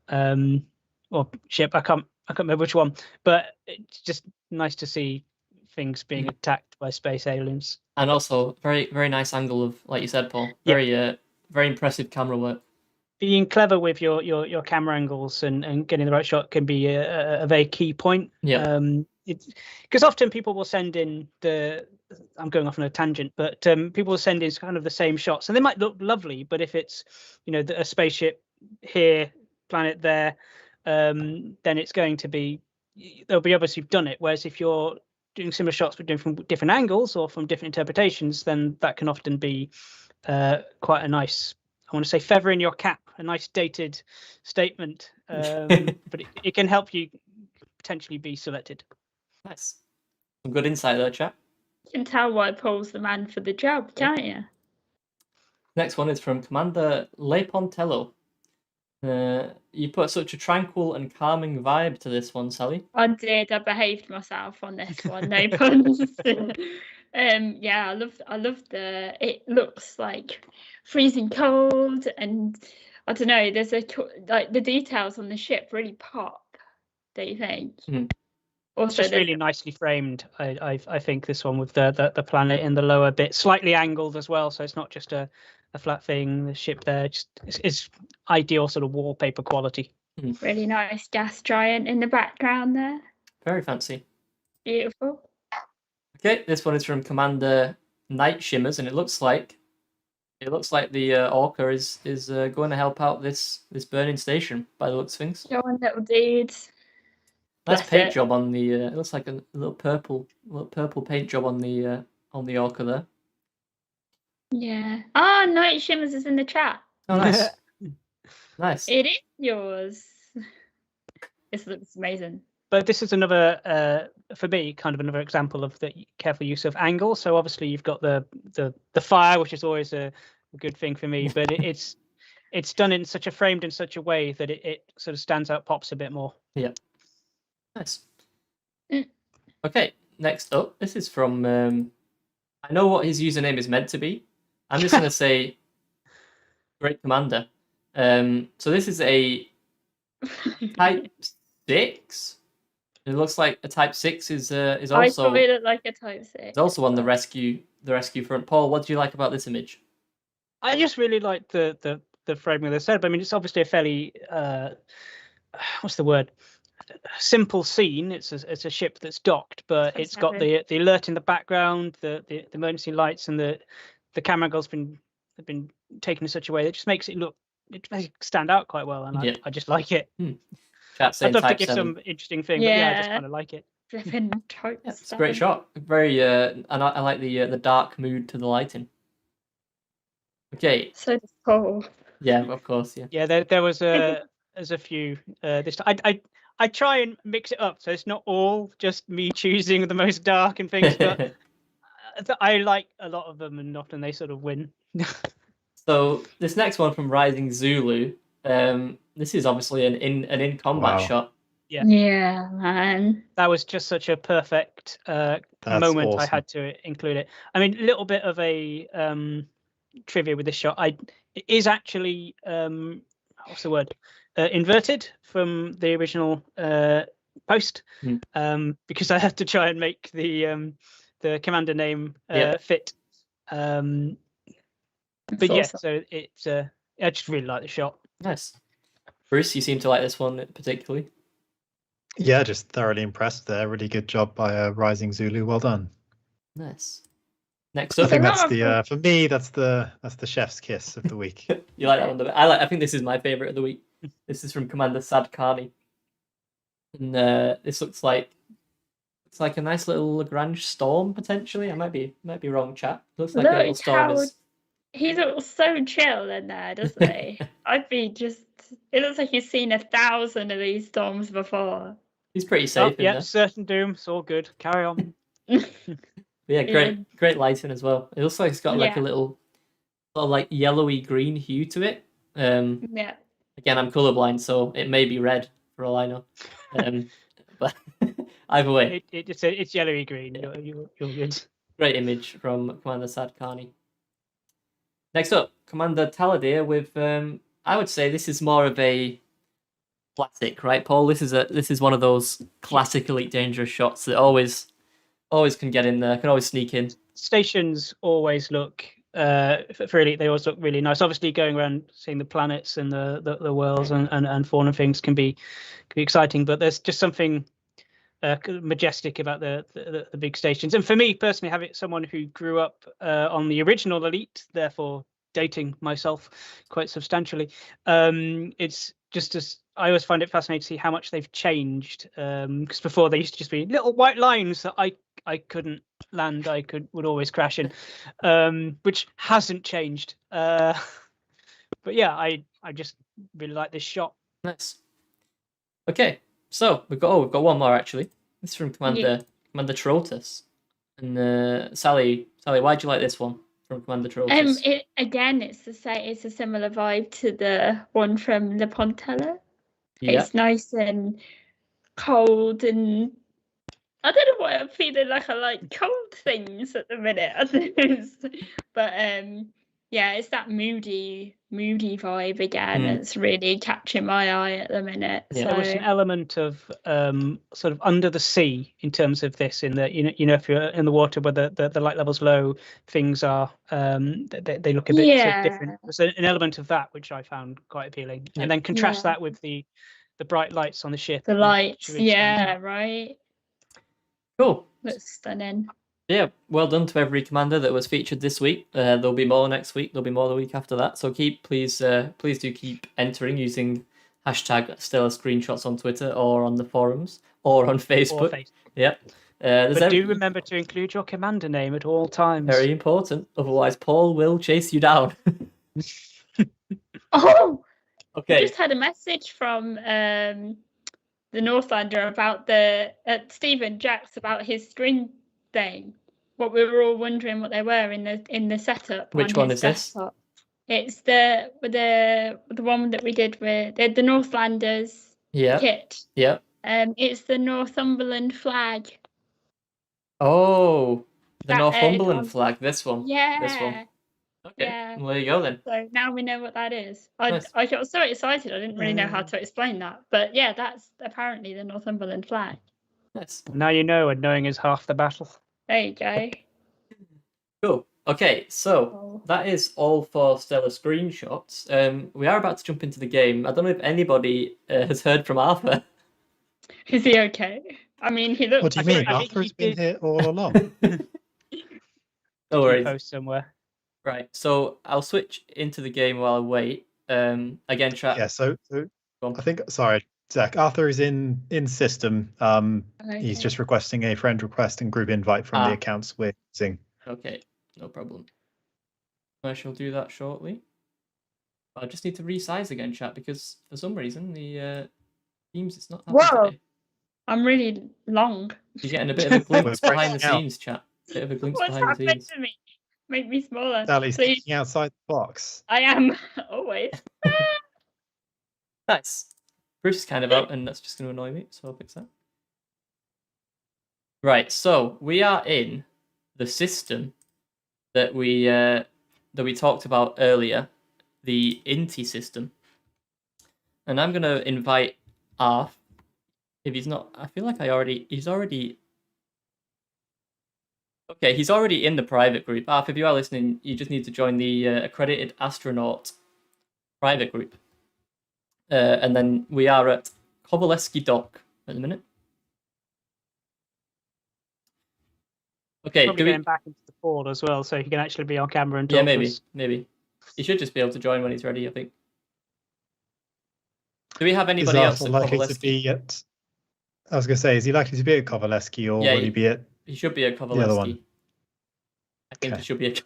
or ship. I can't remember which one, but it's just nice to see things being attacked by space aliens. And also, very very nice angle of, like you said, Paul. Very very impressive camera work. Being clever with your camera angles and getting the right shot can be a very key point. Yeah. Because often people will send in I'm going off on a tangent, but people will send in kind of the same shots, and they might look lovely, but if it's a spaceship here, planet there, then it's going to be, they'll be obviously done it. Whereas if you're doing similar shots but doing from different angles or from different interpretations, then that can often be quite a nice, I want to say, feather in your cap, a nice dated statement, but it can help you potentially be selected. Nice. Some good insight there, chap. You can tell why Paul's the man for the job, can't you? Next one is from Commander Lepontello. You put such a tranquil and calming vibe to this one, Sally. I did. I behaved myself on this one. No puns. Yeah, I love it looks like freezing cold, and I don't know. There's like the details on the ship really pop. Don't you think? Mm-hmm. Also, just really nicely framed. I think this one with the planet in the lower bit, slightly angled as well, so it's not just a flat thing. The ship there just is ideal sort of wallpaper quality. Really nice gas giant in the background there. Very fancy. Beautiful. Okay, this one is from Commander Night Shimmers, and it looks like the Orca is going to help out this burning station by the looks of things. Go on, little dudes. Nice paint job on the. It looks like a little purple paint job on the Orca there. Yeah. Oh, Night Shimmers is in the chat. Oh, nice. Nice. It is yours. This looks amazing. But this is another, for me, kind of another example of the careful use of angle. So obviously you've got the fire, which is always a good thing for me. But it's done in framed in such a way that it sort of stands out, pops a bit more. Yeah. Nice. Okay, next up, this is from. I know what his username is meant to be. I'm just gonna say, Great Commander. So this is a Type 6. It looks like a Type 6 is also. I thought it looked like a Type 6. It's also on the rescue front. Paul, what do you like about this image? I just really like the framing of the setup. I mean, it's obviously a fairly what's the word? Simple scene. It's a ship that's docked, but it's got the alert in the background, the emergency lights, and the camera angles have been taken in such a way that just makes it stand out quite well, and I just like it. Chat I'd love to Type give 7. some interesting thing, but I just kind of like it. It's a great shot. Very and I like the dark mood to the lighting. Okay. So does Paul. Yeah, of course. Yeah. Yeah, there was there's a few this time. I try and mix it up so it's not all just me choosing the most dark and things, but I like a lot of them, and often they sort of win. So this next one from Rising Zulu. This is obviously an in combat Wow. shot. Yeah. Yeah, man. That was just such a perfect That's moment. I awesome. had to include it. I mean, a little bit of a trivia with this shot. It is actually what's the word? Inverted from the original post, because I had to try and make the commander name fit. But yeah, awesome. so it's I just really like the shot. Nice. Bruce, you seem to like this one particularly. Yeah, just thoroughly impressed there. Really good job by Rising Zulu. Well done. Nice. Next I up, think a that's lot the for me that's the chef's kiss of the week. you like that one? I think this is my favorite of the week. This is from Commander Sad Carney, and this looks like a nice little Lagrange storm potentially. I might be wrong, chat. Looks like a little Look storm how is. he looks so chill in there, doesn't he? I'd be just. It looks like he's seen 1,000 of these storms before. He's pretty safe in Yeah, there. certain doom. It's all good. Carry on. Yeah, great lighting as well. It looks like it's got like a little sort of like yellowy green hue to it. Yeah. Again, I'm colorblind, so it may be red for all I know. But either way, It's yellowy green. You're good. great image from Commander Sad Carney. Next up, Commander Taladir with I would say this is more of a classic, right, Paul? This is one of those classic Elite Dangerous shots that always can get in there, can always sneak in. Stations always look for Elite. They always look really nice. Obviously, going around seeing the planets and the worlds and fauna and things can be exciting, but there's just something majestic about the big stations. And for me personally, having someone who grew up on the original Elite, therefore dating myself quite substantially, it's just I always find it fascinating to see how much they've changed. Because before they used to just be little white lines that I couldn't land. Would always crash in, which hasn't changed. But yeah, I just really like this shot. Nice. Okay, so we've got one more actually. This is from Commander Trotus. And Sally, why'd you like this one from Commander Trotus? It's a similar vibe to the one from the Pontella. Yeah. It's nice and cold, and I don't know why I'm feeling like I like cold things at the minute. But yeah, it's that moody vibe again. It's really catching my eye at the minute. Yeah. So. There was an element of sort of under the sea in terms of this, in that you know if you're in the water where the light level's low, things are they look a bit sort of different. There's an element of that which I found quite appealing, and then contrast that with the bright lights on the ship. The lights, right. Cool. Looks stunning. Yeah, well done to every commander that was featured this week. There'll be more next week. There'll be more the week after that. So please do keep entering using hashtag Stellar Screenshots on Twitter or on the forums or on Facebook. Yeah. But do remember to include your commander name at all times. Very important. Otherwise, Paul will chase you down. Oh, okay. I just had a message from the Northlander about Stephen Jacks about his string thing. What we were all wondering what they were in the setup. Which one is desktop. This? It's the one that we did with the Northlanders kit. Yeah. It's the Northumberland flag. Oh, the Northumberland flag. This one. Yeah. This one. Okay. Yeah. Well, there you go then. So now we know what that is. Nice. I got so excited I didn't really know how to explain that. But yeah, that's apparently the Northumberland flag. Nice. Now you know, and knowing is half the battle. There you go. Cool. Okay, so that is all for Stellar Screenshots. We are about to jump into the game. I don't know if anybody has heard from Arthur. Is he okay? I mean, he looks. What do you mean? Arthur's been here all along. No worries. Post somewhere. Right, so I'll switch into the game while I wait. Again, chat. Yeah, so I think, sorry, Zach, Arthur is in system. He's just requesting a friend request and group invite from the accounts we're using. Okay, no problem. I shall do that shortly. I just need to resize again, chat, because for some reason the Teams it's not happy Whoa. today. I'm really long. You're getting a bit of a glimpse We're behind the breaking out. scenes, chat. Bit of a glimpse What's behind the happening scenes. to me? Make me smaller. Sally's Please. thinking outside the box. I am always. Nice. Bruce is kind of out, and that's just going to annoy me, so I'll fix that. Right, so we are in the system that we talked about earlier, the Inti system, and I'm going to invite Arf. If he's not, I feel like he's already. Okay, he's already in the private group. Arf, if you are listening, you just need to join the accredited astronaut private group. And then we are at Kovalevsky Dock at the minute. Okay, Probably getting back into the call as well, so he can actually be on camera and talk. Yeah, to maybe, us. maybe. He should just be able to join when he's ready, I think. Do we have Is anybody else Arthur at likely to Kovalevsky? be at? I was going to say, is he likely to be at Kovalevsky, or Yeah, will he be at? He should be at other Kovalevsky. one. I think Okay. he should be at...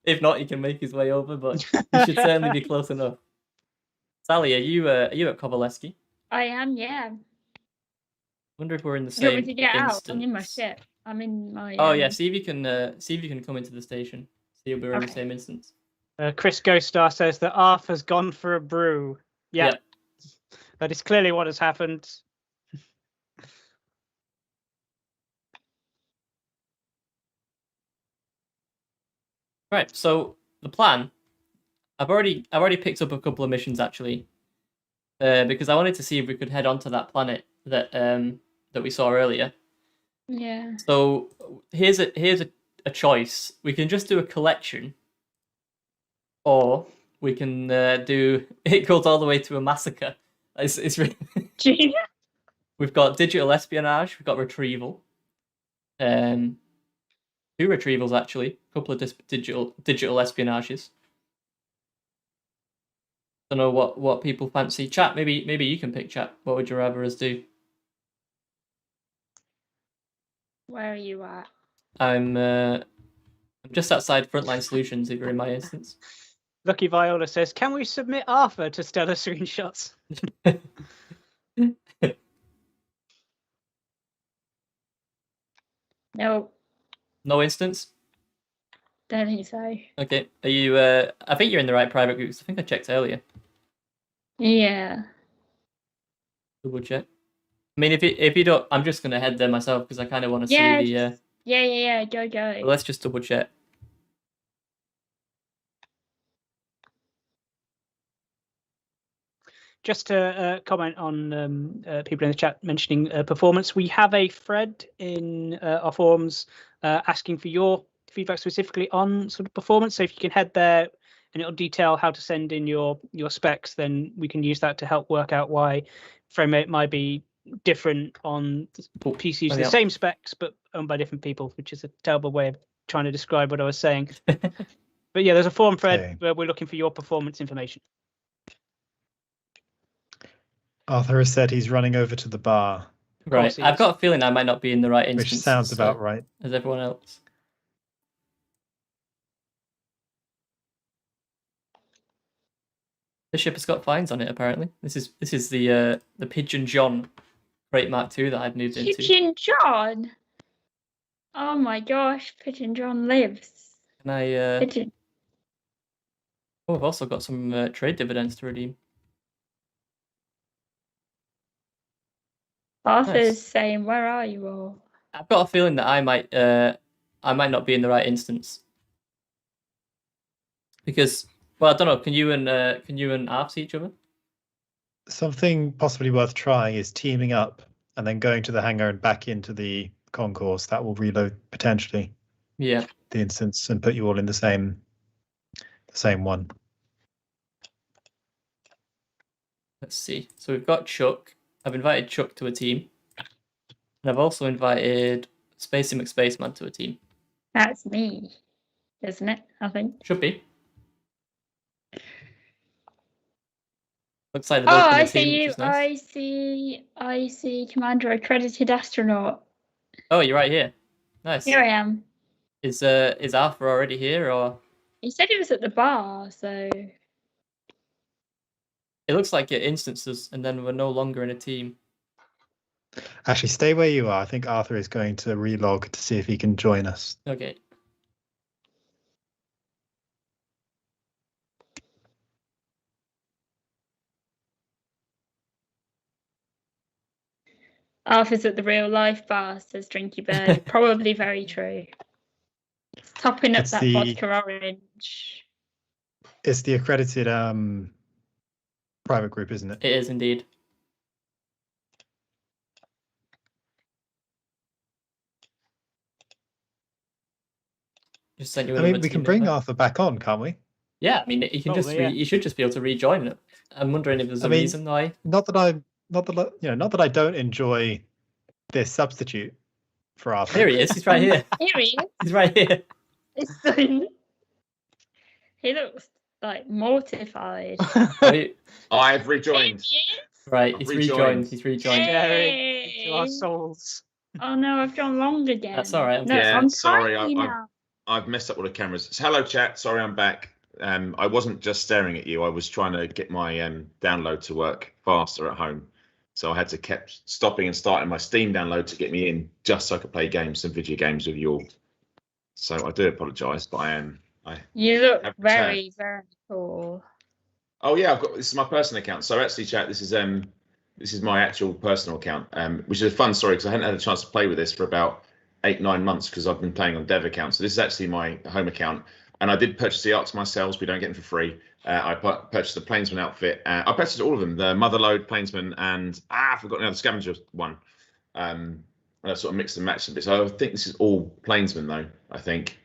If not, he can make his way over, but he should certainly be close enough. Sally, are you at Kovalevsky? I am, yeah. Wonder if we're in the You same want me to get out? I'm in my instance. ship. I'm in my. Oh yeah, see if you can come into the station. See if we're in the Okay. same instance. Chris Ghoststar says that Arf has gone for a brew. Yeah, that is clearly what has happened. Right, so the plan. I've already picked up a couple of missions actually, because I wanted to see if we could head onto that planet that we saw earlier. Yeah. So here's a choice. We can just do a collection, or we can do it goes all the way to a massacre. It's really... Genius. We've got digital espionage. We've got retrieval. 2 retrievals actually. A couple of digital espionages. Don't know what people fancy. Chat, maybe you can pick, chat. What would you rather us do? Where are you at? I'm just outside Frontline Solutions if you're in my instance. Lucky Viola says, "Can we submit Arthur to stellar screenshots?" No, No instance? don't think so. Okay. Are you I think you're in the right private groups. I think I checked earlier. Yeah. Double check. I mean, if you don't, I'm just gonna head there myself because I kind of want to Yeah. see the. Yeah. Go. Let's just double check. Just to comment on people in the chat mentioning performance, we have a thread in our forums asking for your feedback specifically on sort of performance. So if you can head there and it'll detail how to send in your specs, then we can use that to help work out why frame rate might be different on PCs, the same specs but owned by different people, which is a terrible way of trying to describe what I was saying. But yeah, there's a forum thread where we're looking for your performance information. Arthur has said he's running over to the bar. Right. I've got a feeling I might not be in the right instance. Which sounds about right. As everyone else. This ship has got fines on it apparently. This is the Pigeon John Crate Mark II that I've moved into. Pigeon John. Oh my gosh, Pigeon John lives. Can I Pigeon. Oh, I've also got some trade dividends to redeem. Arthur's saying, "Where are you all?" I've got a feeling that I might not be in the right instance because, well, I don't know. Can you and Arf see each other? Something possibly worth trying is teaming up and then going to the hangar and back into the concourse. That will reload potentially. Yeah. The instance and put you all in the same one. Let's see. So we've got Chuck. I've invited Chuck to a team. And I've also invited Spacey McSpaceman to a team. That's me, isn't it? I think. Should be. Looks like they're both in I the team, see which you. is nice. I see Commander Accredited Astronaut. Oh, you're right here. Nice. Here I am. Is Arthur already here or? He said he was at the bar, so. It looks like it instances, and then we're no longer in a team. Actually, stay where you are. I think Arthur is going to relog to see if he can join us. Okay. Arthur's at the real life bar, says Drinky Bird. Probably very true. Topping up It's that the- vodka orange. It's the accredited private group, isn't it? It is indeed. Just sent you. I mean, we can bring Arthur back on, can't we? Yeah, I mean, he can just. Probably, yeah. He should just be able to rejoin it. I'm wondering if there's a I mean, reason why. Not that I don't enjoy this substitute for Arthur. Here he is. He's right here. Here he is. He's right here. It's so- He looks like mortified. I've rejoined. Right, I've he's rejoined. rejoined. He's rejoined. Jerry, to our Yay. souls. Oh no, I've gone long again. That's all right, I'm No, Yeah, I'm sorry, tiny I've- now. I've messed up all the cameras. So, hello, chat. Sorry, I'm back. I wasn't just staring at you. I was trying to get my download to work faster at home. So I had to keep stopping and starting my Steam download to get me in, just so I could play games, some video games with you all. So I do apologise, but I am. You look Have a very, very cool. Oh yeah, this is my personal account. So actually, chat, this is my actual personal account, which is a fun story because I hadn't had a chance to play with this for about 8-9 months because I've been playing on dev account. So this is actually my home account, and I did purchase the arcs myself. We don't get them for free. I purchased the Plainsman outfit. I purchased all of them: the Motherlode, Plainsman, and I forgot now the Scavenger one. And I sort of mixed and matched a bit. So I think this is all Plainsman though. I think.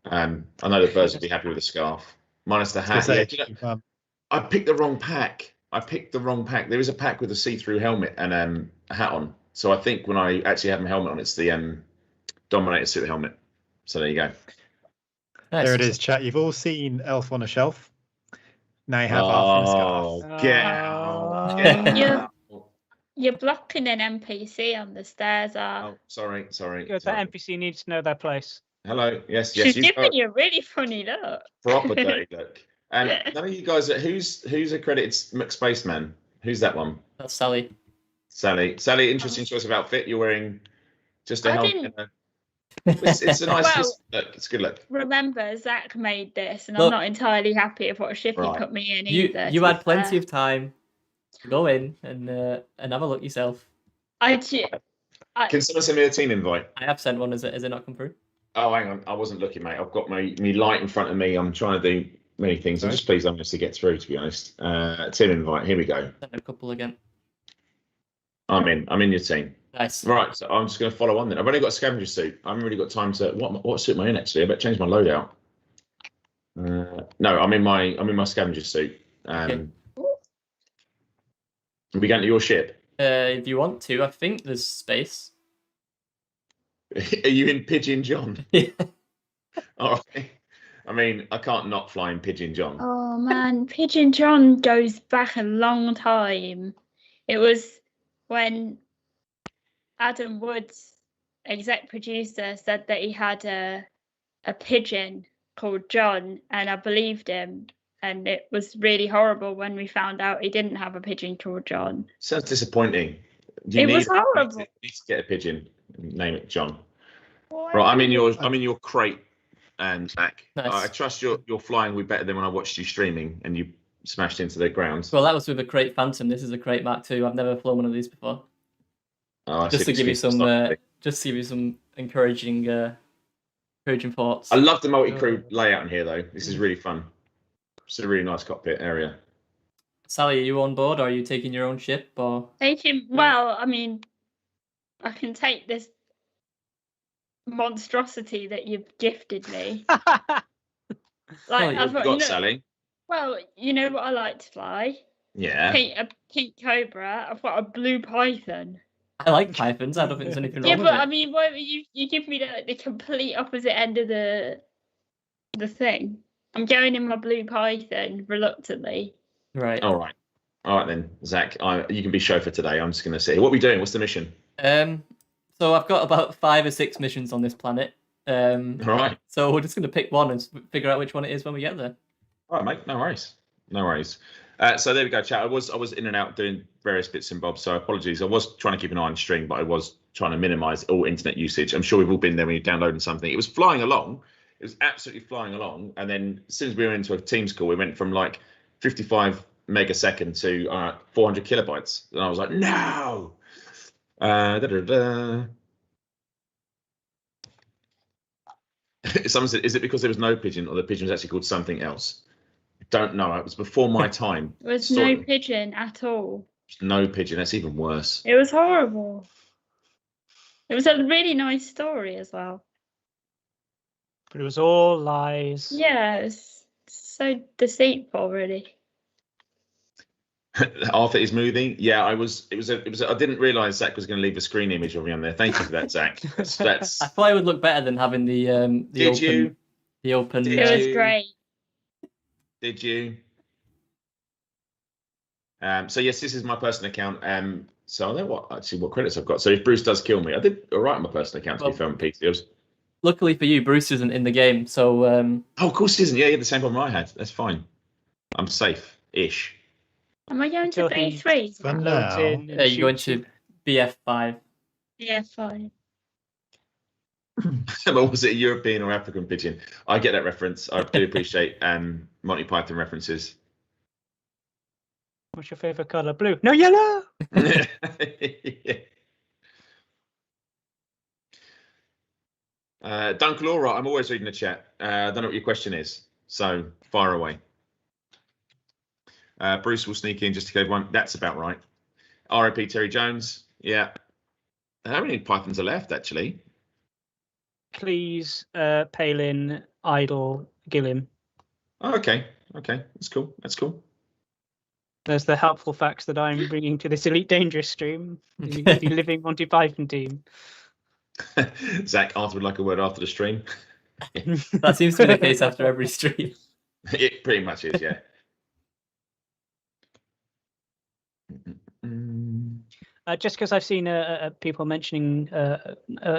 I know the birds will be happy with the scarf, minus the hat. Yeah, I picked the wrong pack. There is a pack with a see-through helmet and a hat on. So I think when I actually have my helmet on, it's the Dominator suit helmet. So there you go. Nice. There it is, chat. You've all seen Elf on a Shelf. Now you have Arthur in a scarf. Get Oh. out. Get Yeah. out. You're blocking an NPC on the stairs. Oh, sorry. Good, sorry. that NPC needs to know their place. Hello. Yes. She's You've giving got you a really funny look. proper dirty look. And none of you guys, who's accredited McSpaceman? Who's that one? That's Sally. Sally, interesting choice of outfit. You're wearing just a I helmet. didn't- It's a nice Well- look. It's a good look. Remember, Zach made this, and Look. I'm not entirely happy with what shift Right. he put me in You either. you to had be plenty fair. of time to go in and have a look yourself. I ju- Can someone send me a team invite? I have sent one. Has it not come through? Oh, hang on. I wasn't looking, mate. I've got my light in front of me. I'm trying to do many things. I'm Sorry? just pleased I'm to get through, to be honest. Team invite. Here we go. Sent a couple again. I'm in your team. Nice. Right. So I'm just going to follow on then. I've only got a scavenger suit. I haven't really got time to. What suit am I in actually? I better change my loadout. No, I'm in my scavenger suit. Okay. Are we going to your ship? If you want to, I think there's space. Are you in Pigeon John? Yeah. All right. I mean, I can't not fly in Pigeon John. Oh man, Pigeon John goes back a long time. It was when Adam Woods, exec producer, said that he had a pigeon called John, and I believed him. And it was really horrible when we found out he didn't have a pigeon called John. Sounds disappointing. It was horrible. You need to get a pigeon. Name it John. Right, I'm in your crate, and Zach. Nice. I trust your flying will be better than when I watched you streaming and you smashed into the ground. Well, that was with a Crate Phantom. This is a Crate Mark II. I've never flown one of these before. Oh, I Just see to give you excuses some, not to. just to give you some encouraging thoughts. I love the multi-crew layout in here, though. This is really fun. It's a really nice cockpit area. Sally, are you on board, or are you taking your own ship, or? Well, I mean, I can take this monstrosity that you've gifted me. Like, you've I've Got got, Sally. well, you know what I like to fly? Yeah. A pink cobra. I've got a blue python. I like pythons. I don't think there's anything wrong Yeah, with but it. I mean, what you give me the complete opposite end of the thing. I'm going in my blue python reluctantly. Right. All right then, Zach. You can be chauffeur today. I'm just going to say, what are we doing? What's the mission? So I've got about 5 or 6 missions on this planet. All right. So we're just going to pick one and figure out which one it is when we get there. All right, mate. No worries. So there we go, chat. I was in and out doing various bits and bobs, so apologies. I was trying to keep an eye on stream, but I was trying to minimise all internet usage. I'm sure we've all been there when you're downloading something. It was flying along. It was absolutely flying along. And then as soon as we were into a Teams call, we went from like 55 megasecond to 400 kilobytes. And I was like, no. Someone said, is it because there was no pigeon or the pigeon was actually called something else? Don't know. It was before my time. There was no pigeon at all. No pigeon. That's even worse. It was horrible. It was a really nice story as well. But it was all lies. Yeah, it's so deceitful, really. Arthur is moving. Yeah, I didn't realise Zach was going to leave a screen image of me on there. Thank you for that, Zach. That's I thought it would look better than having the open. It was great. Did you? So yes, this is my personal account. So I know what credits I've got. So if Bruce does kill me, I did all right on my personal account to be fair on PC. Luckily for you, Bruce isn't in the game, so. Oh, of course he isn't. Yeah, he had the same problem I had. That's fine. I'm safe-ish. Am I going to B3? For now. You're going to BF5. BF5. But was it a European or African pigeon? I get that reference. I do appreciate Monty Python references. What's your favourite colour? Blue. No, yellow. Yeah. Dunkelora, I'm always reading the chat. I don't know what your question is, so fire away. Bruce will sneak in just to go one. That's about right. RIP Terry Jones. Yeah. How many Pythons are left, actually? Please, Palin, Idle, Gilliam. Oh, okay. That's cool. There's the helpful facts that I'm bringing to this Elite Dangerous stream. The living Monty Python team. Zach, Arthur would like a word after the stream. That seems to be the case after every stream. It pretty much is, yeah. Just because I've seen people mentioning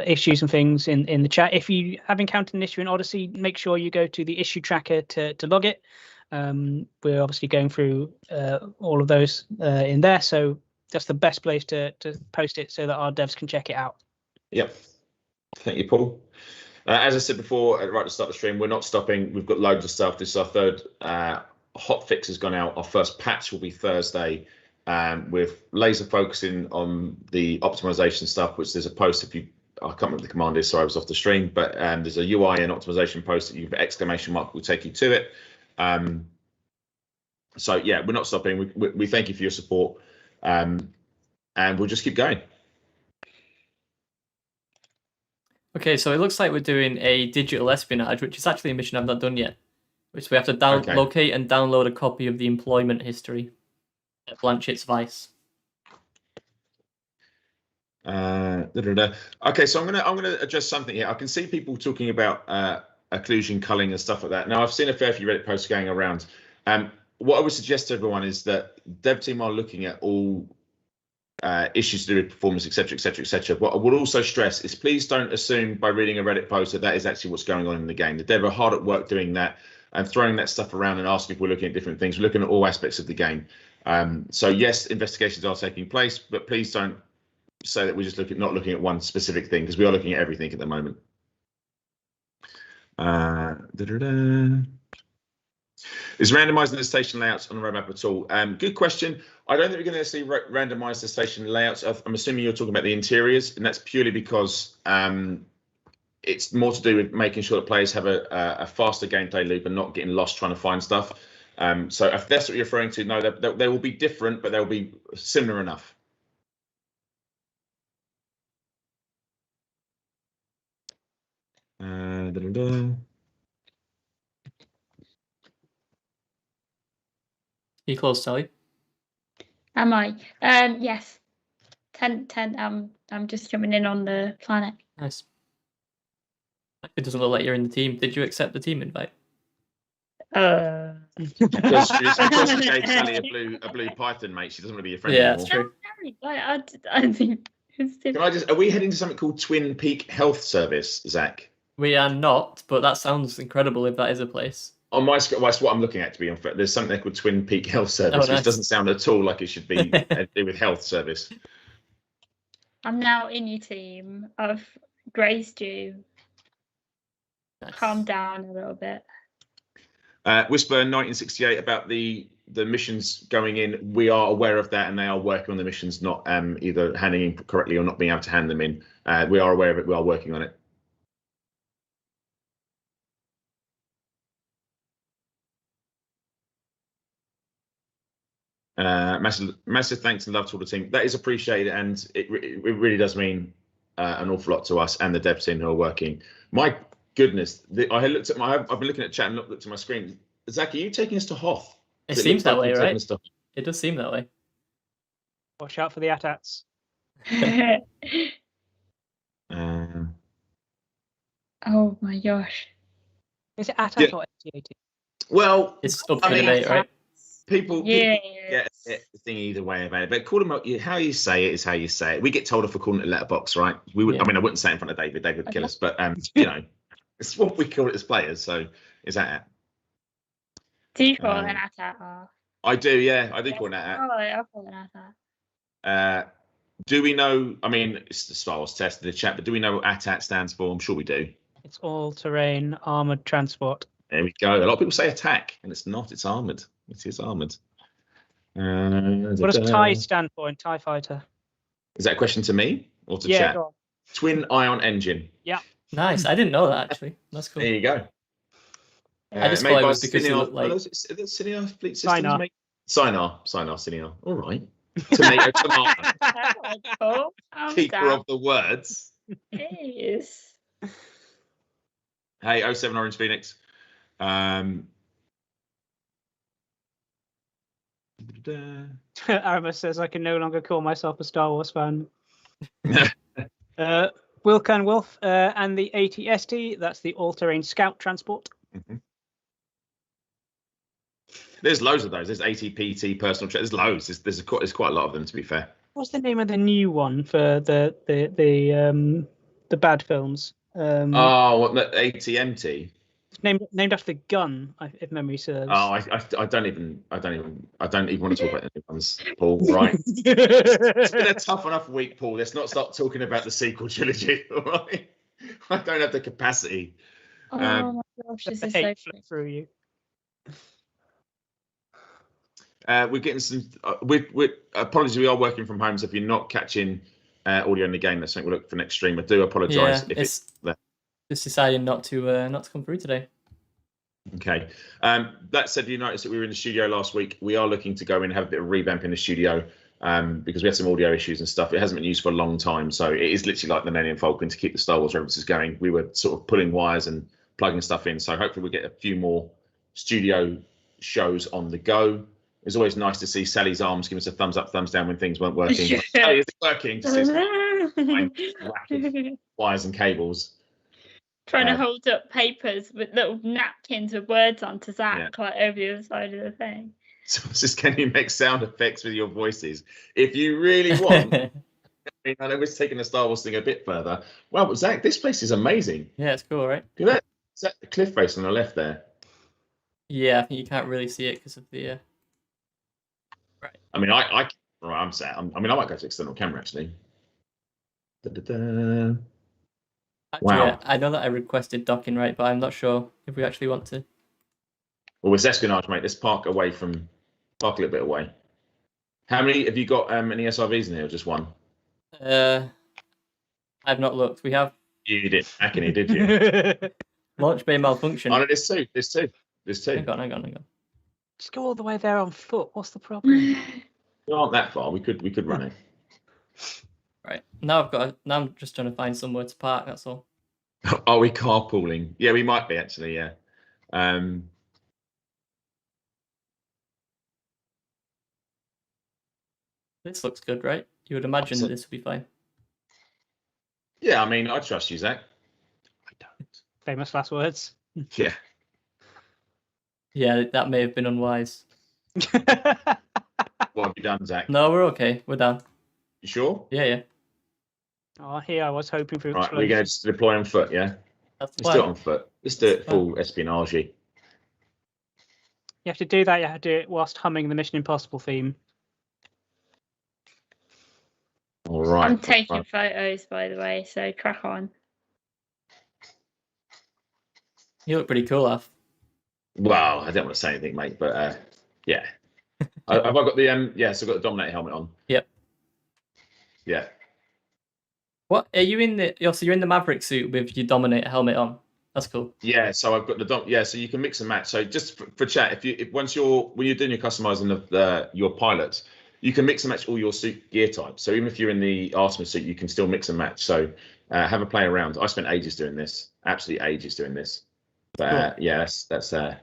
issues and things in the chat. If you have encountered an issue in Odyssey, make sure you go to the issue tracker to log it. We're obviously going through all of those in there, so that's the best place to post it so that our devs can check it out. Yep. Thank you, Paul. As I said before, right at the start of the stream, we're not stopping. We've got loads of stuff. This is our third hotfix has gone out. Our first patch will be Thursday. With laser focusing on the optimization stuff, which there's a post I can't remember what the command is, sorry, I was off the stream, but there's a UI and optimization post that you've exclamation mark will take you to it. So yeah, we're not stopping. We thank you for your support, and we'll just keep going. Okay, so it looks like we're doing a digital espionage, which is actually a mission I've not done yet. Which we have to locate and download a copy of the employment history at Blanchett's Vice. Okay, so I'm gonna address something here. I can see people talking about occlusion, culling, and stuff like that. Now, I've seen a fair few Reddit posts going around. What I would suggest to everyone is that dev team are looking at all issues to do with performance, etc. What I would also stress is please don't assume by reading a Reddit post that is actually what's going on in the game. The dev are hard at work doing that and throwing that stuff around and asking if we're looking at different things. We're looking at all aspects of the game. So yes, investigations are taking place, but please don't say that we're just not looking at one specific thing, because we are looking at everything at the moment. Is randomizing the station layouts on the roadmap at all? Good question. I don't think we're going to necessarily randomize the station layouts. I'm assuming you're talking about the interiors, and that's purely because it's more to do with making sure that players have a faster gameplay loop and not getting lost trying to find stuff. So if that's what you're referring to, no, they will be different, but they'll be similar enough. You close, Sally? Am I? Yes. 10. I'm just coming in on the planet. Nice. It doesn't look like you're in the team. Did you accept the team invite? Because she gave Sally a blue Python, mate. She doesn't want to be a friend anymore. That's true. I think Can I just? Are we heading to something called Twin Peak Health Service, Zach? We are not, but that sounds incredible if that is a place. On my screen, well, that's what I'm looking at, to be honest. There's something called Twin Peak Health Service, nice. which doesn't sound at all like it should be to do with health service. I'm now in your team of Grace Dew. Nice. Calm down a little bit. Whisper 1968 about the missions going in. We are aware of that, and they are working on the missions, not either handing in correctly or not being able to hand them in. We are aware of it. We are working on it. Massive thanks and love to all the team. That is appreciated, and it really does mean an awful lot to us and the dev team who are working. My goodness, I've been looking at chat and looked at my screen. Zach, are you taking us to Hoth? It seems that way, right? It does seem that way. Watch out for the AT-ATs. Oh my gosh. Is it AT-AT or AT-AT? Well, it's up to debate, right? People Yes. get the thing either way about it, but call them out. How you say it is how you say it. We get told off for calling it a letterbox, right? We would. Yeah. I mean, I wouldn't say it in front of David. David would kill us, but you know, it's what we call it as players. So is that it? Do you call it an AT-AT? Or... I do, yeah. I do call it an Oh, I call it an AT-AT. Do we know? I mean, it's the Star Wars test in the chat, but do we know what AT-AT stands for? I'm sure we do. It's all-terrain armored transport. There we go. A lot of people say attack, and it's not. It's armored. It is armored. What does TIE stand for in TIE Fighter? Is that a question to me or to Yeah, chat? go on. Twin ion engine. Yeah. Nice. I didn't know that, actually. That's cool. There you go. I just thought it was because it looked like... Sinar Fleet Systems? Sinar. Sinar. All right. Tomato. Cool. Keeper of the words. Yes. Hey, 07 Orange Phoenix. Aramis says I can no longer call myself a Star Wars fan. Wilcan Wolf and the ATST, that's the all-terrain scout transport. Mm-hmm. There's loads of those. There's ATPT, personal there's loads. There's quite a lot of them, to be fair. What's the name of the new one for the bad films? ATMT. Named after the gun, if memory serves. Oh, I don't even want to talk about the new ones, Paul. Right? It's been a tough enough week, Paul. Let's not start talking about the sequel trilogy. All right? I don't have the capacity. Oh my gosh, this is so flip through you. We're getting some. Apologies, we are working from home, so if you're not catching audio in the game, that's something we'll look for next stream. I do apologise if it's there. Just decided not to come through today. Okay. That said, you noticed that we were in the studio last week. We are looking to go in and have a bit of revamp in the studio because we had some audio issues and stuff. It hasn't been used for a long time, so it is literally like the Millennium Falcon to keep the Star Wars references going. We were sort of pulling wires and plugging stuff in, so hopefully we'll get a few more studio shows on the go. It's always nice to see Sally's arms give us a thumbs up, thumbs down when things weren't working. Sally, is it working? Just wires and cables. Trying to hold up papers with little napkins with words on to Zach, like over the other side of the thing. So just, can you make sound effects with your voices? If you really want. I know we're taking the Star Wars thing a bit further. Wow, but Zach, this place is amazing. Yeah, it's cool, right? Look at that. Is that the cliff face on the left there? Yeah, I think you can't really see it because of the... Right. I mean, I might go to external camera, actually. Actually, Wow. I know that I requested docking, right, but I'm not sure if we actually want to. Well, it's espionage, mate. Let's park a little bit away. How many have you got? Any SRVs in here, or just one? I've not looked. We have. You did, Hackney, did you? Launch bay malfunction. Oh no, there's two. Hang on. Just go all the way there on foot. What's the problem? We aren't that far. We could run it. Right. Now I'm just trying to find somewhere to park, that's all. Are we carpooling? Yeah, we might be actually, yeah. This looks good, right? You would imagine that this would be fine. Yeah, I mean, I trust you, Zach. I don't. Famous last words. Yeah. Yeah, that may have been unwise. What have you done, Zach? No, we're okay. We're down. You sure? Yeah. Oh, here I was hoping for. Right, we're going to just deploy on foot, yeah? That's Let's do it on foot. Let's do it full espionage. You have to do that. You have to do it whilst humming the Mission Impossible theme. All right. I'm taking photos, by the way, so crack on. You look pretty cool, Alf. Well, I don't want to say anything, mate, but yeah. Have I got the yes, I've got the Dominator helmet on. Yep. Yeah. What are you in the? So you're in the Maverick suit with your Dominator helmet on. That's cool. Yeah, so I've got the so you can mix and match. So just for chat, when you're doing your customizing of your pilots, you can mix and match all your suit gear types. So even if you're in the Artemis suit, you can still mix and match. So have a play around. I spent ages doing this, absolutely ages doing this. But yeah, that's I.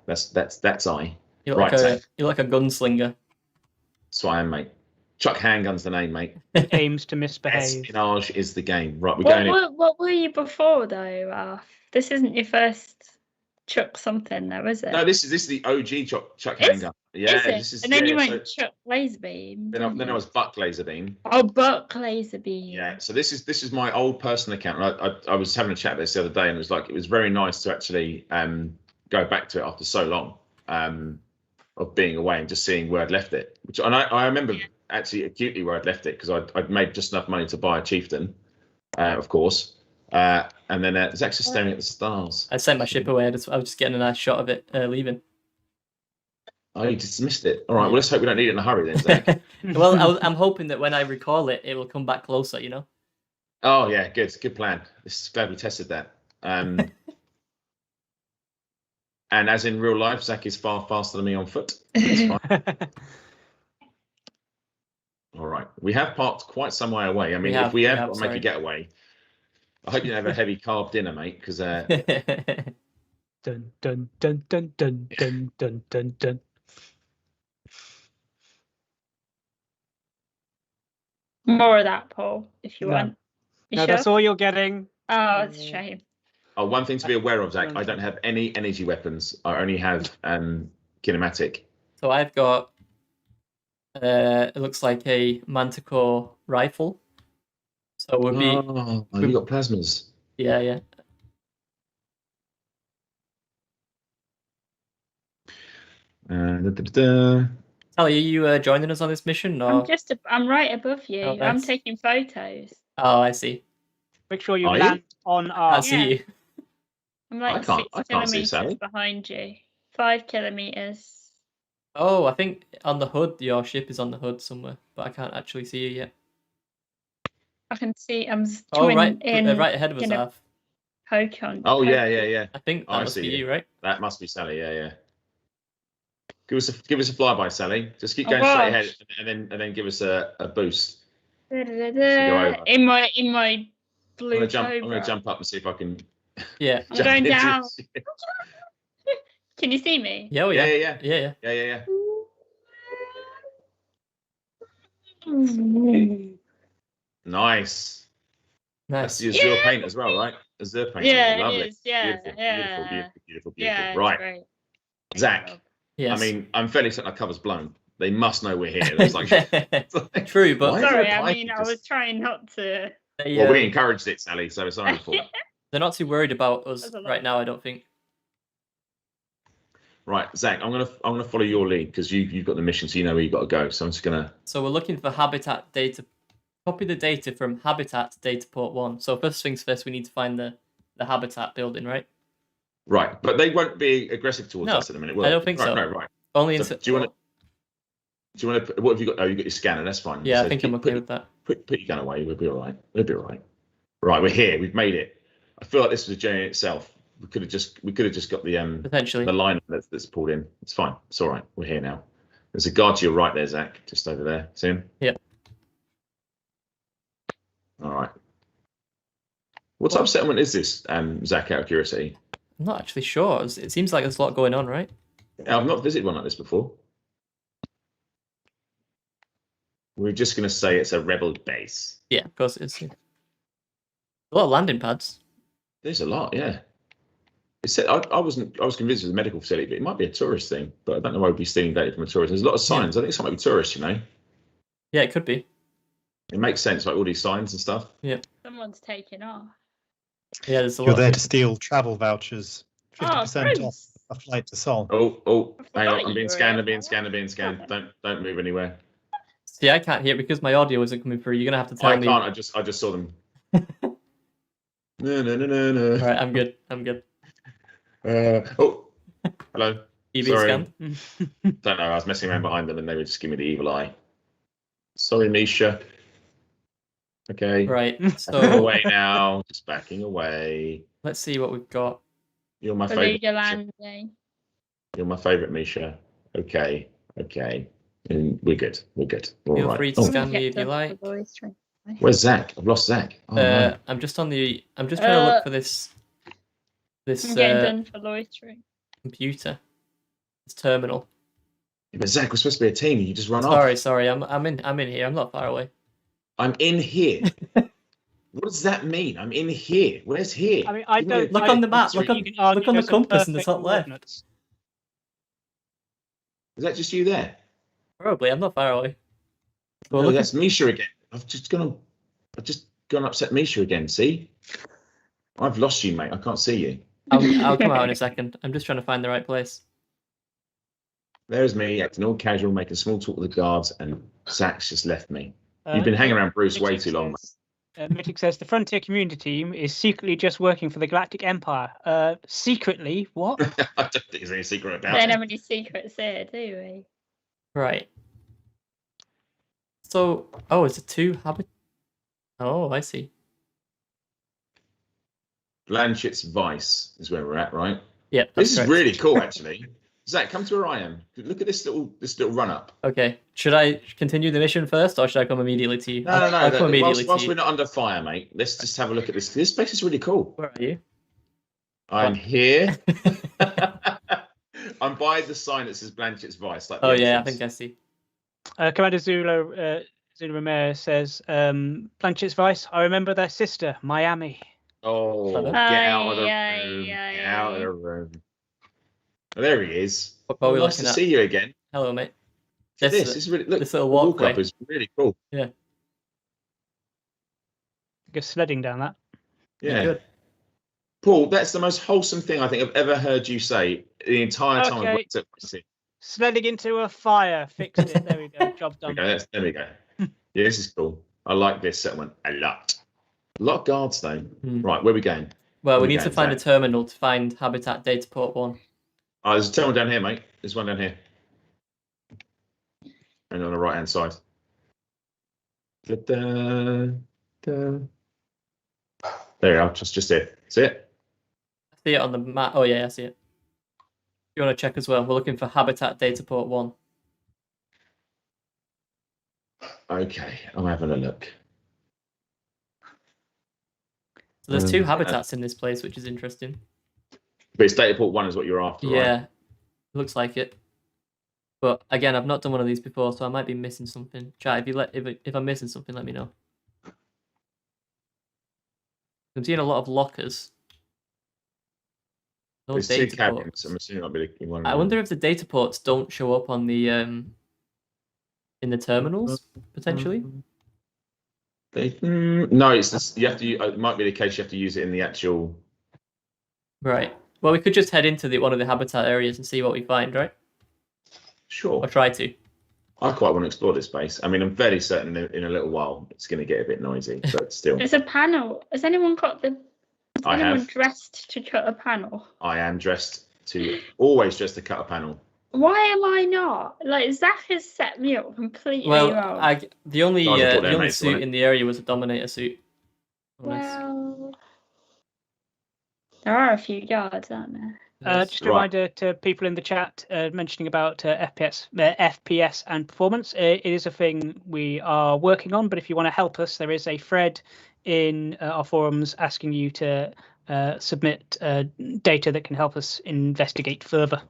You're right, like a gunslinger. That's what I am, mate. Chuck Handgun's the name, mate. Aims to misbehave. Espionage is the game. Right, we're going in. What were you before though, Ralph? This isn't your first Chuck something though, is it? No, this is the OG Chuck Handgun. Yeah, this is. And then you so, went Chuck Laserbeam. Then I was Buck Laserbeam. Oh, Buck Laserbeam. Yeah, so this is my old personal account. I was having a chat about this the other day, and it was very nice to actually go back to it after so long of being away and just seeing where I'd left it. I remember actually acutely where I'd left it, because I'd made just enough money to buy a Chieftain, of course. And then Zach's just staring at the stars. I sent my ship away. I was just getting a nice shot of it leaving. Oh, you dismissed it. All right. Well, let's hope we don't need it in a hurry then, Zach. Well, I'm hoping that when I recall it, it will come back closer. You know. Oh yeah, good plan. Glad we tested that. And as in real life, Zach is far faster than me on foot. That's fine. All right. We have parked quite some way away. I mean, if we have make a getaway, I hope you don't have a heavy carb dinner, mate, because dun dun dun dun dun dun dun dun dun. More of that, Paul, if you want. No, sure? That's all you're getting. Oh, it's a shame. Oh, one thing to be aware of, Zach, I don't have any energy weapons. I only have kinematic. So I've got it looks like a Manticore rifle. So we'll be. Oh, you got plasmas. Yeah. Sally, are you joining us on this mission? Or? I'm right above you. Oh, I'm taking photos. Oh, I see. Make sure you land on our. I see you. I'm like 6 kilometers behind you. 5 kilometers. Oh, I think on the hood, your ship is on the hood somewhere, but I can't actually see you yet. I can see. I'm right ahead of us, Alf. Poke on. Oh yeah. I think that must be you, right? That must be Sally. Yeah. Give us a flyby, Sally. Just keep going straight ahead, and then give us a boost. In my blue. I'm gonna jump up and see if I can. Yeah. I'm going down. Can you see me? Yeah. Yeah. Nice. That's Azure paint as well, right? Azure paint. Yeah, lovely. it is. Yeah, Beautiful. Right, great. Zach. Yes. I mean, I'm fairly certain our cover's blown. They must know we're here. It's like, true, but sorry. I mean, I was trying not to. Well, we encouraged it, Sally. So it's our fault. They're not too worried about us right now, I don't think. Right, Zach, I'm gonna follow your lead because you've got the mission, so you know where you've got to go. So I'm just gonna. So we're looking for habitat data. Copy the data from habitat data port 1. So first things first, we need to find the habitat building, right? Right, but they won't be aggressive towards us at the minute. I don't think so. Right. Only so do you want to? What have you got? Oh, you got your scanner. That's fine. Yeah, so I think I'm okay with that. Put your gun away. We'll be all right. Right, we're here. We've made it. I feel like this was a journey in itself. We could have just got the potentially the line that's pulled in. It's fine. It's all right. We're here now. There's a guard to your right there, Zach, just over there. See him? Yep. All right. What type of settlement is this, Zach, out of curiosity? I'm not actually sure. It seems like there's a lot going on, right? I've not visited one like this before. We're just going to say it's a rebel base. Yeah, of course it is. Yeah. A lot of landing pads. There's a lot, yeah. It said I was convinced it was a medical facility, but it might be a tourist thing. But I don't know why we'd be stealing data from a tourist. There's a lot of signs. I think it might be tourists, you know. Yeah, it could be. It makes sense, like all these signs and stuff. Yeah. Someone's taking off. Yeah, there's a lot. You're there to steal travel vouchers, 50% off a flight to Sol. Oh, I hang on, forgot I'm you being were scanned, here. I'm being scanned, I'm being scanned. Don't move anywhere. See, I can't hear it because my audio isn't coming through. You're gonna have to tell I me. can't, I just saw them. No. All right, I'm good. I'm good. Oh, hello. You being Sorry. scanned? Don't know, I was messing around behind them and they were just giving me the evil eye. Sorry, Misha. Okay. Right. Backing So away now. Just backing away. let's see what we've got. You're my favorite. Beluga landing. You're my favorite, Misha. Okay. And we're good. We're all Feel right. free to Oh, scan me if you like. where's Zach? I've lost Zach. Oh, no. I'm just trying to look for this I'm getting done for loitering. computer. This terminal. Yeah, but Zach, we're supposed to be a team. You just run off. Sorry. I'm in here. I'm not far away. I'm in here. What does that mean? I'm in here. Where's here? I mean, I Give me a- don't Look I on the don't map, think look you on- can argue look on the those are compass in the perfect top left. coordinates. Is that just you there? Probably. I'm not far away. Well, No, look that's Misha again. I've just gone upset Misha again. See? I've lost you, mate. I can't see you. I'll come out in a second. I'm just trying to find the right place. There's me acting all casual, making small talk with the guards, and Zach's just left me. You've been hanging around Bruce way too long. Mythic says the Frontier Community Team is secretly just working for the Galactic Empire. Secretly? What? I don't think there's any secret about Don't it. have any secrets here, do we? Right. So, it's a 2 habit. Oh, I see. Blanchett's Vice is where we're at, right? Yeah. This is really cool, actually. Zach, come to where I am. Look at this little run up. Okay. Should I continue the mission first, or should I come immediately to you? No. I'll come immediately Whilst to we're you. not under fire, mate, let's just have a look at this. This place is really cool. Where are you? I'm here. I'm by the sign that says Blanchett's Vice. Like the Oh yeah, I entrance. think I see. Commander Zula Ramirez says, Blanchett's Vice, I remember their sister, Miami. Oh, Hello? get out of the Aye, room. aye, Get out of aye. the room. Oh, there he is. What are we Nice looking to at? see you again. Hello, mate. Look at This- this is really look. this little the walk walkway. up is really cool. Go sledding down that. Yeah. Good. Paul, that's the most wholesome thing I think I've ever heard you say the entire time I've Okay. worked at Odyssey. Sledding into a fire. Fixed it. There we go. Job done. Okay, there we go. Yeah, this is cool. I like this settlement a lot. A lot of guards though. Right, where are we going? Well, we Where we need to going, find a Zach? terminal to find Habitat Dataport 1. Oh, there's a terminal down here, mate. There's one down here. And on the right hand side. Da-da, da. There you are, just here. See it? I see it on the map. Oh yeah, I see it. You want to check as well? We're looking for Habitat Dataport 1. Okay, I'm having a look. So there's 2 habitats in this place, which is interesting. But it's Dataport 1 is what you're after, right? Yeah, looks like it. But again, I've not done one of these before, so I might be missing something. Chat, if I'm missing something, let me know. I'm seeing a lot of lockers. No There's 2 data cabins. ports. I'm assuming that'll be the one. I wonder if the data ports don't show up on the in the terminals potentially. No, it's just, you have to. It might be the case you have to use it in the actual. Right. Well, we could just head into one of the habitat areas and see what we find, right? Sure. Or try to. I quite want to explore this space. I mean, I'm fairly certain in a little while it's going to get a bit noisy, but still. There's a panel. Has anyone got the? Is I anyone have. dressed to cut a panel? I am always dressed to cut a panel. Why am I not? Like Zach has set me up completely Well, wrong. the only Guys have put their mates on suit it. in the area was a Dominator suit. Well, there are a few guards, aren't there? Just a reminder to people in the chat mentioning about FPS and performance. It is a thing we are working on, but if you want to help us, there is a thread in our forums asking you to submit data that can help us investigate further.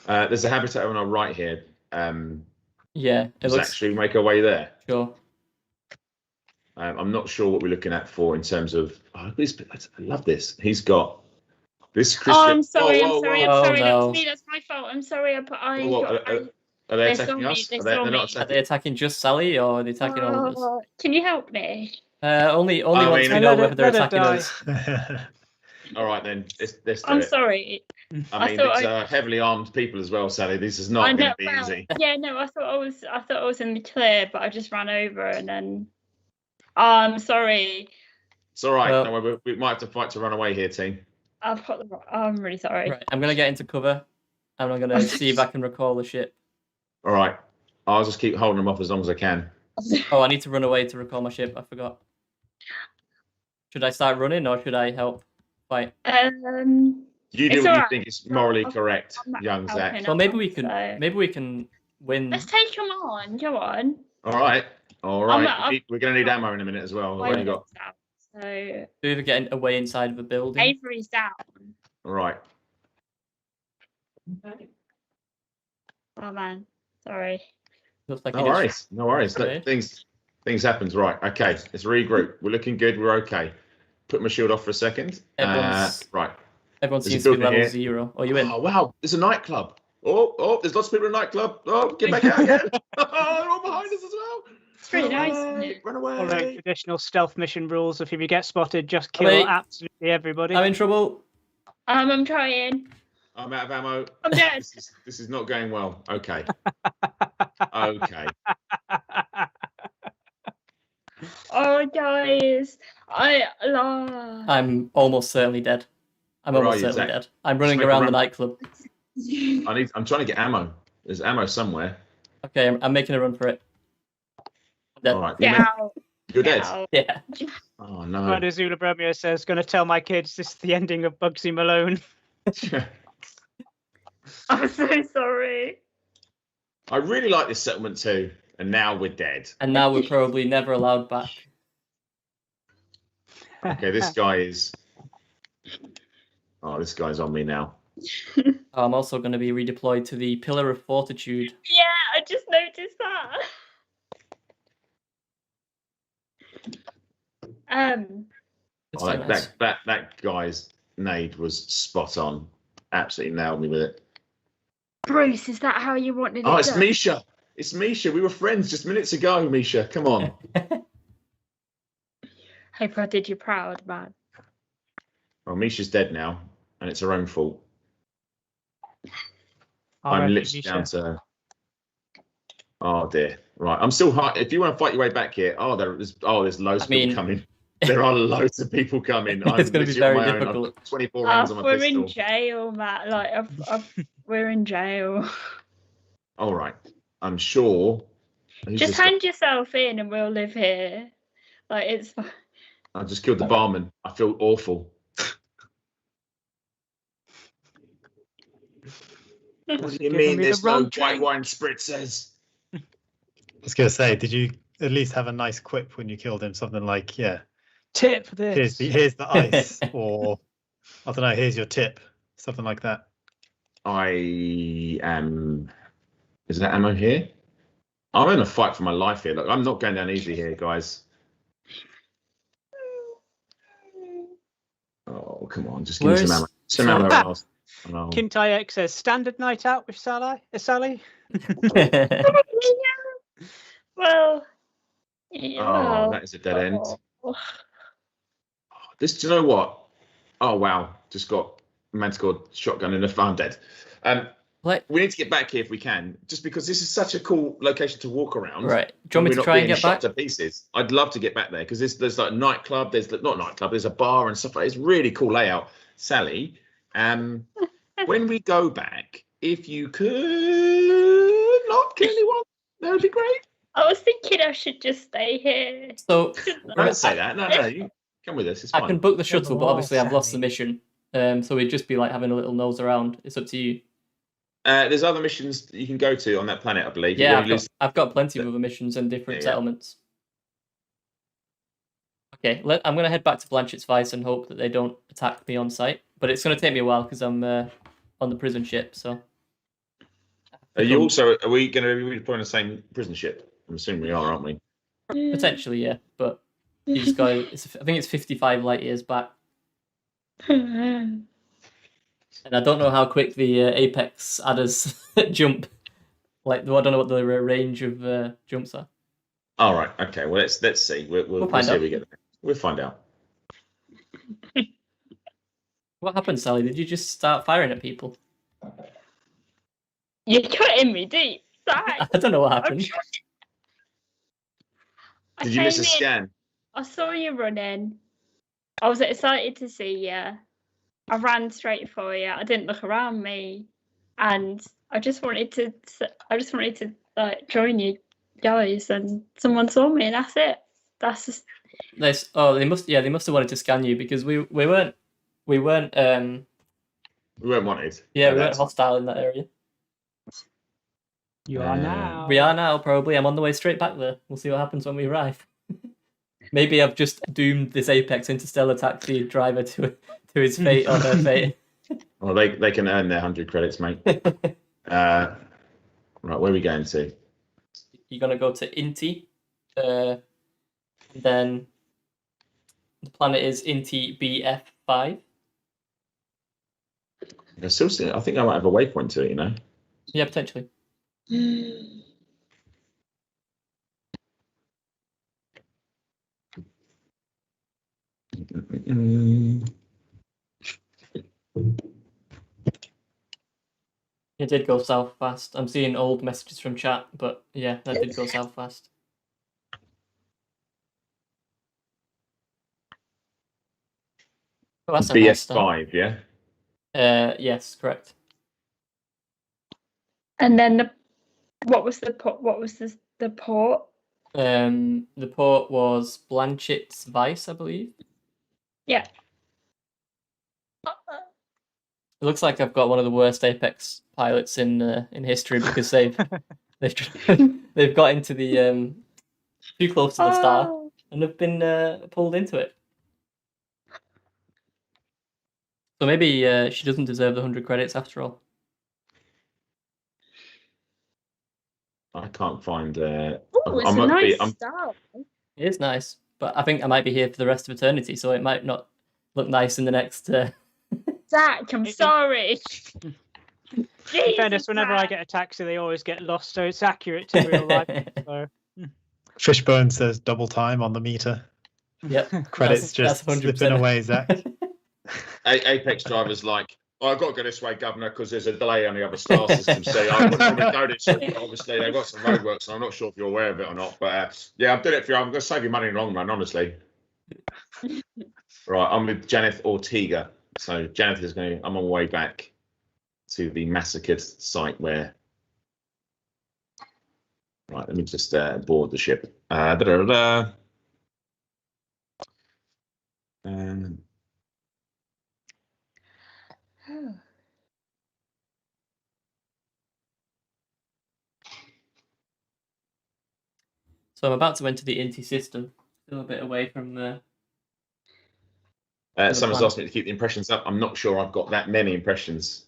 There's a habitat on our right here. Yeah, it Does looks actually make our way there. sure. I'm not sure what we're looking at for in terms of. Oh, I love this. He's got this Christian. Oh, I'm sorry. Whoa, I'm sorry. whoa. I'm sorry. Oh, no. That's me. That's my fault. I'm sorry. Whoa, are they They attacking saw me, us? they They're saw not me. Are attacking. they attacking just Sally or are they attacking all of us? Can you help me? Only I once mean- we know Let whether they're her attacking die. us. All right then. Let's do I'm it. sorry. I mean, thought these are heavily armed people as well, Sally. This is I not going know. to be Well, easy. yeah, no. I thought I was in the clear, but I just ran over and then. I'm sorry. It's all right. Well- No, we might have to fight to run away here, team. I'm really sorry. Right, I'm gonna get into cover, and I'm gonna see if I can recall the ship. All right. I'll just keep holding them off as long as I can. Oh, I need to run away to recall my ship. I forgot. Should I start running or should I help fight? You do It's what all you right. think is morally I'm- correct, I'm not young Zach. helping. Well, maybe So- we can win. Let's take him on. Go on. All right. All I'm right. not- We're going to need ammo in a minute as well. We've only got. So Do we get away inside of a building? Avery's down. All right. Oh man, sorry. Looks like No it is. worries. No worries. Okay. Things happens. Right. Okay. Let's regroup. We're looking good. We're okay. Put my shield off for a second. Everyone's- Right. Everyone There's a seems to be building level here. 0. Oh, you in? Oh wow. There's a nightclub. Oh, there's lots of people in a nightclub. Oh, get back out again. Oh, they're all behind us as well. It's really Run nice. away, Run Following away. traditional stealth mission rules of if you get spotted, just kill Wait. absolutely everybody. I'm in trouble. I'm trying. I'm out of ammo. I'm dead. This is not going well. Okay. Okay. Oh guys, I'm almost certainly dead. I'm Where are almost you, certainly Zach? dead. I'm running make a around the run. nightclub. I'm trying to get ammo. There's ammo somewhere. Okay, I'm making a run for it. I'm dead. All right. Get out. You're Get dead. out. Yeah. Oh no. Right, as Zula Bromeo says, going to tell my kids this is the ending of Bugsy Malone. I'm so sorry. I really like this settlement too, and now we're dead. And now we're probably never allowed back. Okay, this guy is. Oh, this guy's on me now. I'm also going to be redeployed to the Pillar of Fortitude. Yeah, I just noticed that. It's Oh, so nice. that guy's nade was spot on. Absolutely nailed me with it. Bruce, is that how you wanted it? Oh, it's done? Misha. It's Misha. We were friends just minutes ago, Misha. Come on. Hope I did you proud, man. Well, Misha's dead now, and it's her own fault. I'm R.I.P. literally Misha. down to. Oh dear. Right. I'm still hard. If you want to fight your way back here, there's loads of people coming. There are loads of people coming. It's going to be very on my own. I've difficult. got 24 rounds on my We're pistol. in jail, Matt. Like, we're in jail. All right. I'm sure. Who's Just this guy? hand yourself in and we'll live here. Like, it's fine. I just killed the barman. I feel awful. What do you Giving mean me the there's wrong no white drink. wine spritzers? I was going to say, did you at least have a nice quip when you killed him? Something like, yeah, Tip this. here's the ice, or I don't know, here's your tip, something like that. I am. Is that ammo here? I'm in a fight for my life here. Look, I'm not going down easy here, guys. Oh, come on. Just give me some ammo. Some ammo. else. Oh. Kintayak says, standard night out with Sally? Sally? Well, Oh, that is a dead end. oh. Do you know what? Oh, wow. Just got man-scored shotgun in the farm dead. We need to get back here if we can, just because this is such a cool location to walk around. Right. Do you want me to try and get back? To pieces. I'd love to get back there because there's like a nightclub. There's not nightclub. There's a bar and stuff like that. It's really cool layout. Sally, when we go back, if you could not kill anyone, that would be great. I was thinking I should just stay here. So Don't say that. No, you come with us. It's I fine. can book the shuttle, but wall, obviously I've lost the Sammy. mission. So we'd just be like having a little nose around. It's up to you. There's other missions that you can go to on that planet, I believe. Yeah, You lose- I've got plenty of other missions and different Yeah. settlements. Okay, I'm going to head back to Blanchett's Vice and hope that they don't attack me on site. But it's going to take me a while because I'm on the prison ship. So. Are we going to be redeploying the same prison ship? I'm assuming we are, aren't we? Potentially, yeah. But you just got. I think it's 55 light years back. And I don't know how quick the apex adders jump. Like, I don't know what the range of jumps are. All right. Okay. Well, let's see. We'll find see out. how we get there. We'll find out. What happened, Sally? Did you just start firing at people? You're cutting me deep. Zach, I don't know what I'm happened. trying. I Did you miss a came in, scan? I saw you running. I was excited to see you. I ran straight for you. I didn't look around me, and I just wanted to like join you guys, and someone saw me, and that's it. That's just They must have wanted to scan you because we weren't We weren't wanted. we weren't That's- hostile in that area. You are now. We are now, probably. I'm on the way straight back there. We'll see what happens when we arrive. Maybe I've just doomed this Apex Interstellar taxi driver to his fate or her fate. Well, they can earn their 100 credits, mate. Right, where are we going to? You're going to go to Inti. Then the planet is Inti BF5. I think I might have a waypoint to it, you know? Yeah, potentially. It did go south fast. I'm seeing old messages from chat, but yeah, that did go south fast. Oh, that's a nice start. BS5, yeah? Yes, correct. And then what was the port? The port? The port was Blanchett's Vice, I believe. Yeah. It looks like I've got one of the worst Apex pilots in history because they've got into the too close to the star Oh. and have been pulled into it. So maybe she doesn't deserve the 100 credits after all. I can't find. Oh, it's a nice star. It is nice, but I think I might be here for the rest of eternity, so it might not look nice in the next. Zach, I'm sorry. In fairness, whenever I get a taxi, they always get lost, so it's accurate to real life. So. Fishbone says double time on the meter. Yep. Credits that's just slipping away, Zach. Apex drivers like, oh, I've got to go this way, Governor, because there's a delay on the other star system. So I wouldn't normally go this way, but obviously they've got some roadworks, and I'm not sure if you're aware of it or not. But yeah, I'm doing it for you. I'm going to save you money in the long run, honestly. Right, I'm with Janeth Ortega. So Janeth is going. I'm on my way back to the massacred site where. Right, let me just board the ship. So I'm about to enter the Inti system. Still a bit away from the. Someone's asked me to keep the impressions up. I'm not sure I've got that many impressions.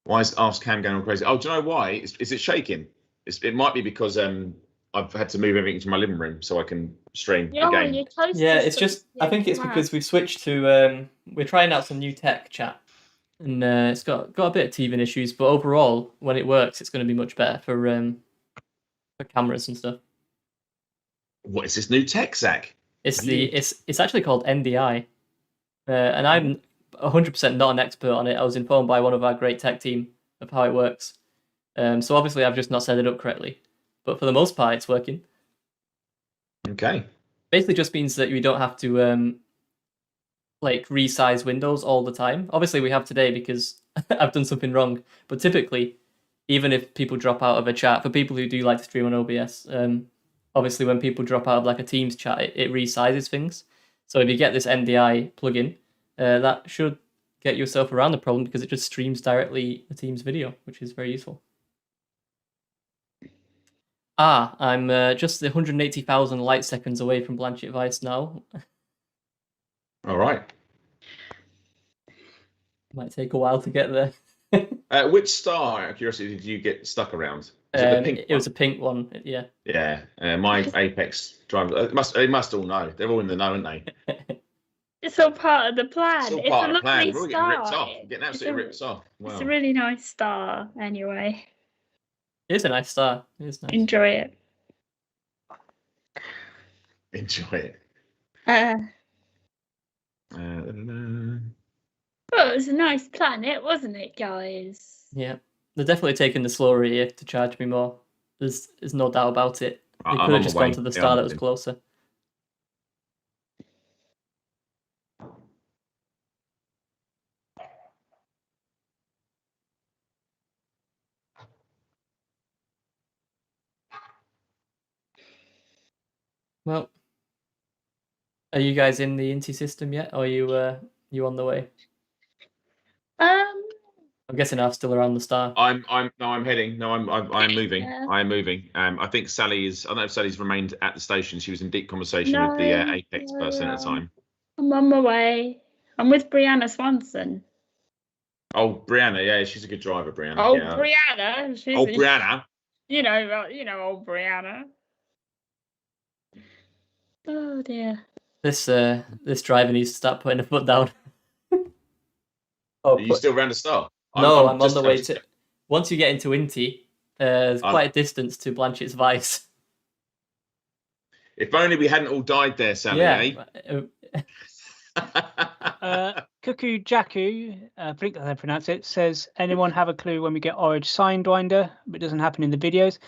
Why is Ask Cam going all crazy? Oh, do you know why? Is it shaking? It might be because I've had to move everything to my living room so I can stream the game. Yeah, it's just. I think it's because we've switched to. We're trying out some new tech, chat, and it's got a bit of teething issues, but overall, when it works, it's going to be much better for cameras and stuff. What is this new tech, Zach? It's actually called NDI, and I'm 100% not an expert on it. I was informed by one of our great tech team of how it works. So obviously I've just not set it up correctly, but for the most part it's working. Okay. Basically just means that you don't have to like resize windows all the time. Obviously we have today because I've done something wrong, but typically even if people drop out of a chat, for people who do like to stream on OBS, obviously when people drop out of like a Teams chat, it resizes things. So if you get this NDI plugin, that should get yourself around the problem because it just streams directly the Teams video, which is very useful. I'm just 180,000 light seconds away from Blanchett Vice now. All right. Might take a while to get there. Which star, out of curiosity, did you get stuck around? It was a pink one, yeah. Yeah, my Apex driver. They must all know. They're all in the know, aren't they? It's all part of the plan. It's all It's part a of the plan. lovely We're all getting ripped star. off. We're getting absolutely ripped off. Wow. It's a really nice star, anyway. It is a nice star. It is nice. Enjoy it. Enjoy it. Oh, it was a nice planet, wasn't it, guys? Yeah, they're definitely taking the slower here to charge me more. There's no doubt about it. They I'm could on have my just way. gone to the Yeah, star I'm that was in. closer. Well, are you guys in the Inti system yet, or are you on the way? I'm guessing I'm still around the star. I'm heading. No, I'm moving. Yeah. I'm moving. I think Sally is. I don't know if Sally's remained at the station. She was in deep conversation with the Apex person at the time. I'm on my way. I'm with Brianna Swanson. Oh, Brianna, yeah, she's a good driver, Brianna. Oh, yeah. Brianna. She's Oh, Brianna. You know, old Brianna. Oh dear. This driver needs to start putting a foot down. Are you still around the star? No, I'm on the way to. Once you get into Inti, there's I'm- quite a distance to Blanchett's Vice. If only we hadn't all died there, Sally. Yeah. Cuckoo Jacku, I think that's how I pronounce it, says, anyone have a clue when we get Orange Sidewinder? It doesn't happen in the videos.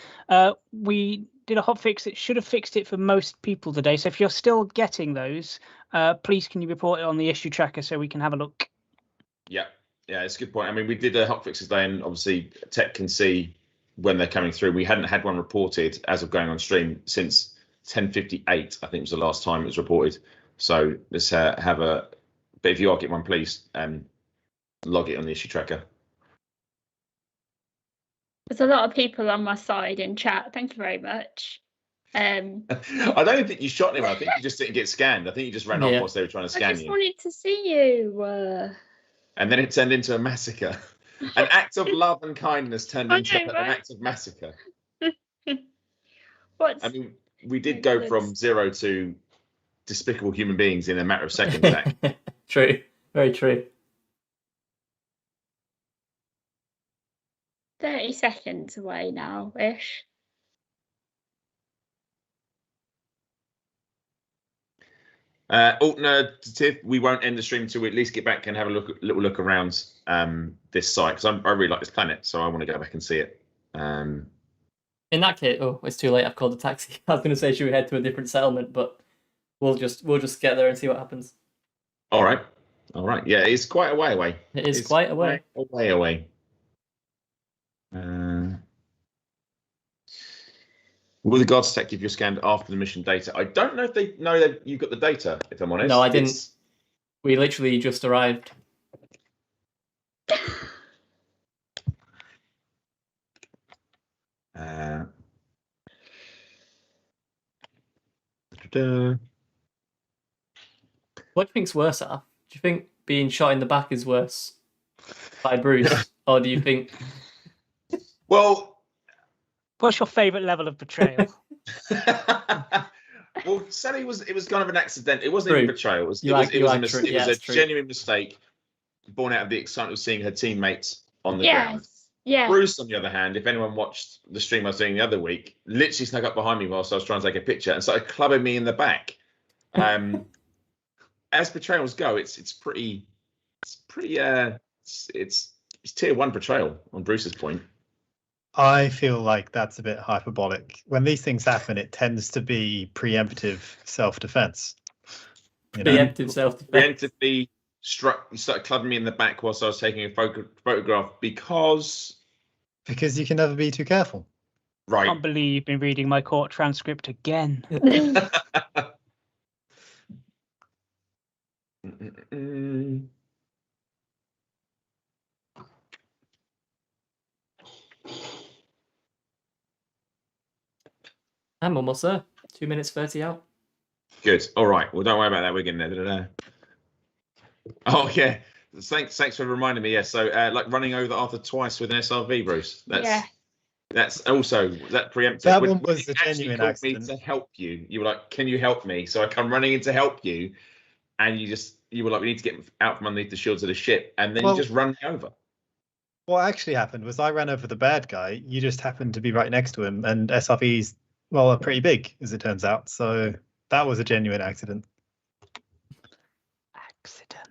We did a hotfix that should have fixed it for most people today. So if you're still getting those, please can you report it on the issue tracker so we can have a look? Yeah, it's a good point. I mean, we did a hotfix today, and obviously Tech can see when they're coming through. We hadn't had one reported as of going on stream since 10:58. I think was the last time it was reported. So let's have a. But if you are getting one, please log it on the issue tracker. There's a lot of people on my side in chat. Thank you very much. I don't think you shot anyone. I think you just didn't get scanned. I think you just ran off whilst they were trying to I scan just you. wanted to see you. And then it turned into a massacre. An act of love and kindness turned into an act of massacre. I mean, we did go from 0 to despicable human beings in a matter of seconds. True, very true. 30 seconds away now, ish. Alternative, we won't end the stream until we at least get back and have a little look around this site, because I really like this planet, so I want to go back and see it. In that case, it's too late. I've called a taxi. I was going to say should we head to a different settlement, but we'll just get there and see what happens. All right. Yeah, it's quite a way away. It's quite a way. Away. Will the guards tech give you a scan after the mission data? I don't know if they know that you've got the data, if I'm honest. No, I didn't. We literally just arrived. What do you think's worse, Af? Do you think being shot in the back is worse by Bruce, or do you think? Well, what's your favourite level of betrayal? Well, Sally it was kind of an accident. It wasn't even betrayal. It was a genuine mistake born out of the excitement of seeing her teammates on the ground. Yeah. Bruce, on the other hand, if anyone watched the stream I was doing the other week, literally snuck up behind me whilst I was trying to take a picture and started clubbing me in the back. As betrayals go, it's tier 1 betrayal on Bruce's point. I feel like that's a bit hyperbolic. When these things happen, it tends to be preemptive self-defense. Preemptive self-defense. Preemptively you started clubbing me in the back whilst I was taking a photograph because you can never be too careful. Right. I can't believe you've been reading my court transcript again. I'm almost there. 2 minutes 30 out. Good. All right. Well, don't worry about that. We're getting there. Oh yeah. Thanks for reminding me. Yes. So like running over Arthur twice with an SRV, Bruce. That's also that preemptive. That one was a genuine accident. Me to help you. You were like, "Can you help me?" So I come running in to help you, and you were like, "We need to get out from underneath the shields of the ship," and then you just run me over. What actually happened was I ran over the bad guy. You just happened to be right next to him, and SRVs, well, are pretty big, as it turns out. So that was a genuine accident. Accident.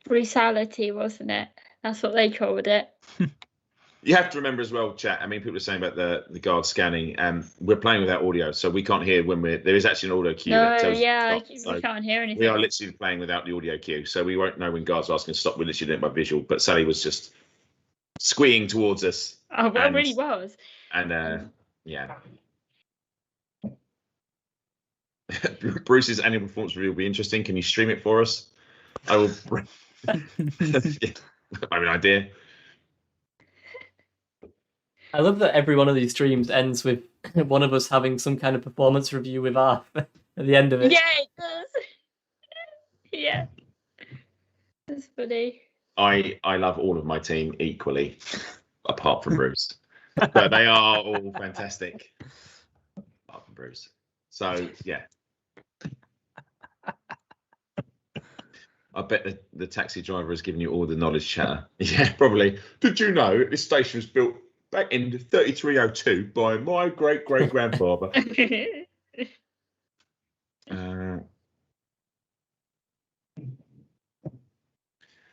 Brutality, wasn't it? That's what they called it. You have to remember as well, chat. I mean, people are saying about the guard scanning. We're playing without audio, so we can't hear when there is actually an audio cue No, that tells yeah, you to stop. we can't hear anything. We are literally playing without the audio cue, so we won't know when guards are asking to stop. We're literally doing it by visual. But Sally was just squeeing towards us. Oh, well, it really was. And yeah. Bruce's annual performance review will be interesting. Can you stream it for us? I will. I have an idea. I love that every one of these streams ends with one of us having some kind of performance review with Arth at the end of it. Yeah, it does. Yeah. That's funny. I love all of my team equally, apart from Bruce. But they are all fantastic, apart from Bruce. So, yeah. I bet the taxi driver has given you all the knowledge, chatter. Yeah, probably. Did you know this station was built back in 3302 by my great-great-grandfather?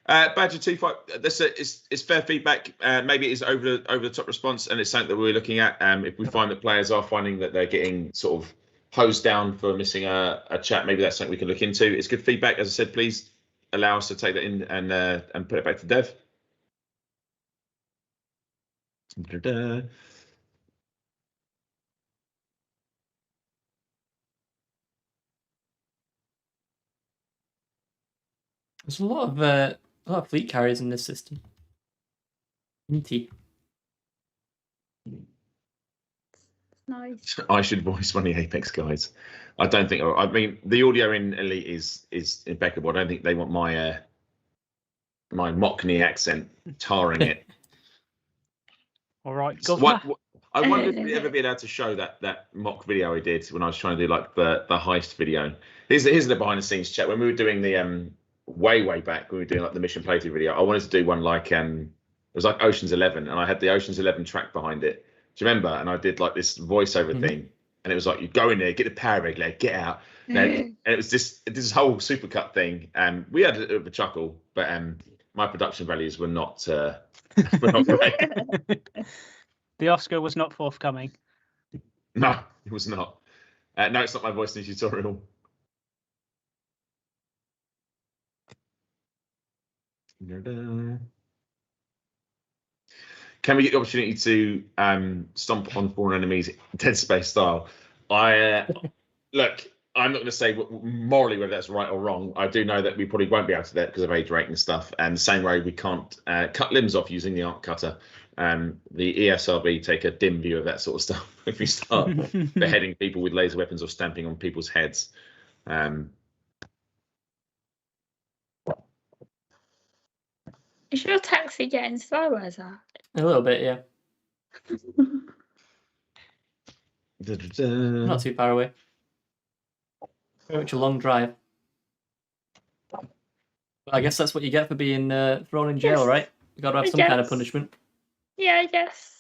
Badger T5, it's fair feedback. Maybe it is over the top response, and it's something that we're looking at. If we find that players are finding that they're getting sort of hosed down for missing a chat, maybe that's something we can look into. It's good feedback. As I said, please allow us to take that in and put it back to Dev. Da-da. There's a lot of fleet carriers in this system. Minty. Nice. I should voice one of the Apex guys. I don't think. I mean, the audio in Elite is impeccable. I don't think they want my my Mockney accent tarring it. All right, So Governor. I wonder if we'd ever be allowed to show that mock video I did when I was trying to do like the heist video. Here's the behind the scenes chat when we were doing the way back when we were doing like the mission playthrough video. I wanted to do one like it was like Ocean's 11, and I had the Ocean's 11 track behind it. Do you remember? And I did like this voiceover thing, and it was like, you go in there, get the power regulator, get out. And it was this whole supercut thing. We had a bit of a chuckle, but my production values were not great. The Oscar was not forthcoming. No, it was not. No, it's not my voice in the tutorial. Can we get the opportunity to stomp on foreign enemies Dead Space style? Look, I'm not going to say morally whether that's right or wrong. I do know that we probably won't be able to do that because of age rating and stuff. And the same way we can't cut limbs off using the arc cutter. The ESRB take a dim view of that sort of stuff if we start beheading people with laser weapons or stamping on people's heads. Is your taxi getting slower, Zach? A little bit, yeah. Not too far away. Very much a long drive. But I guess that's what you get for being thrown in jail, Yes. right? You got to have I some kind of guess. punishment. Yeah, I guess.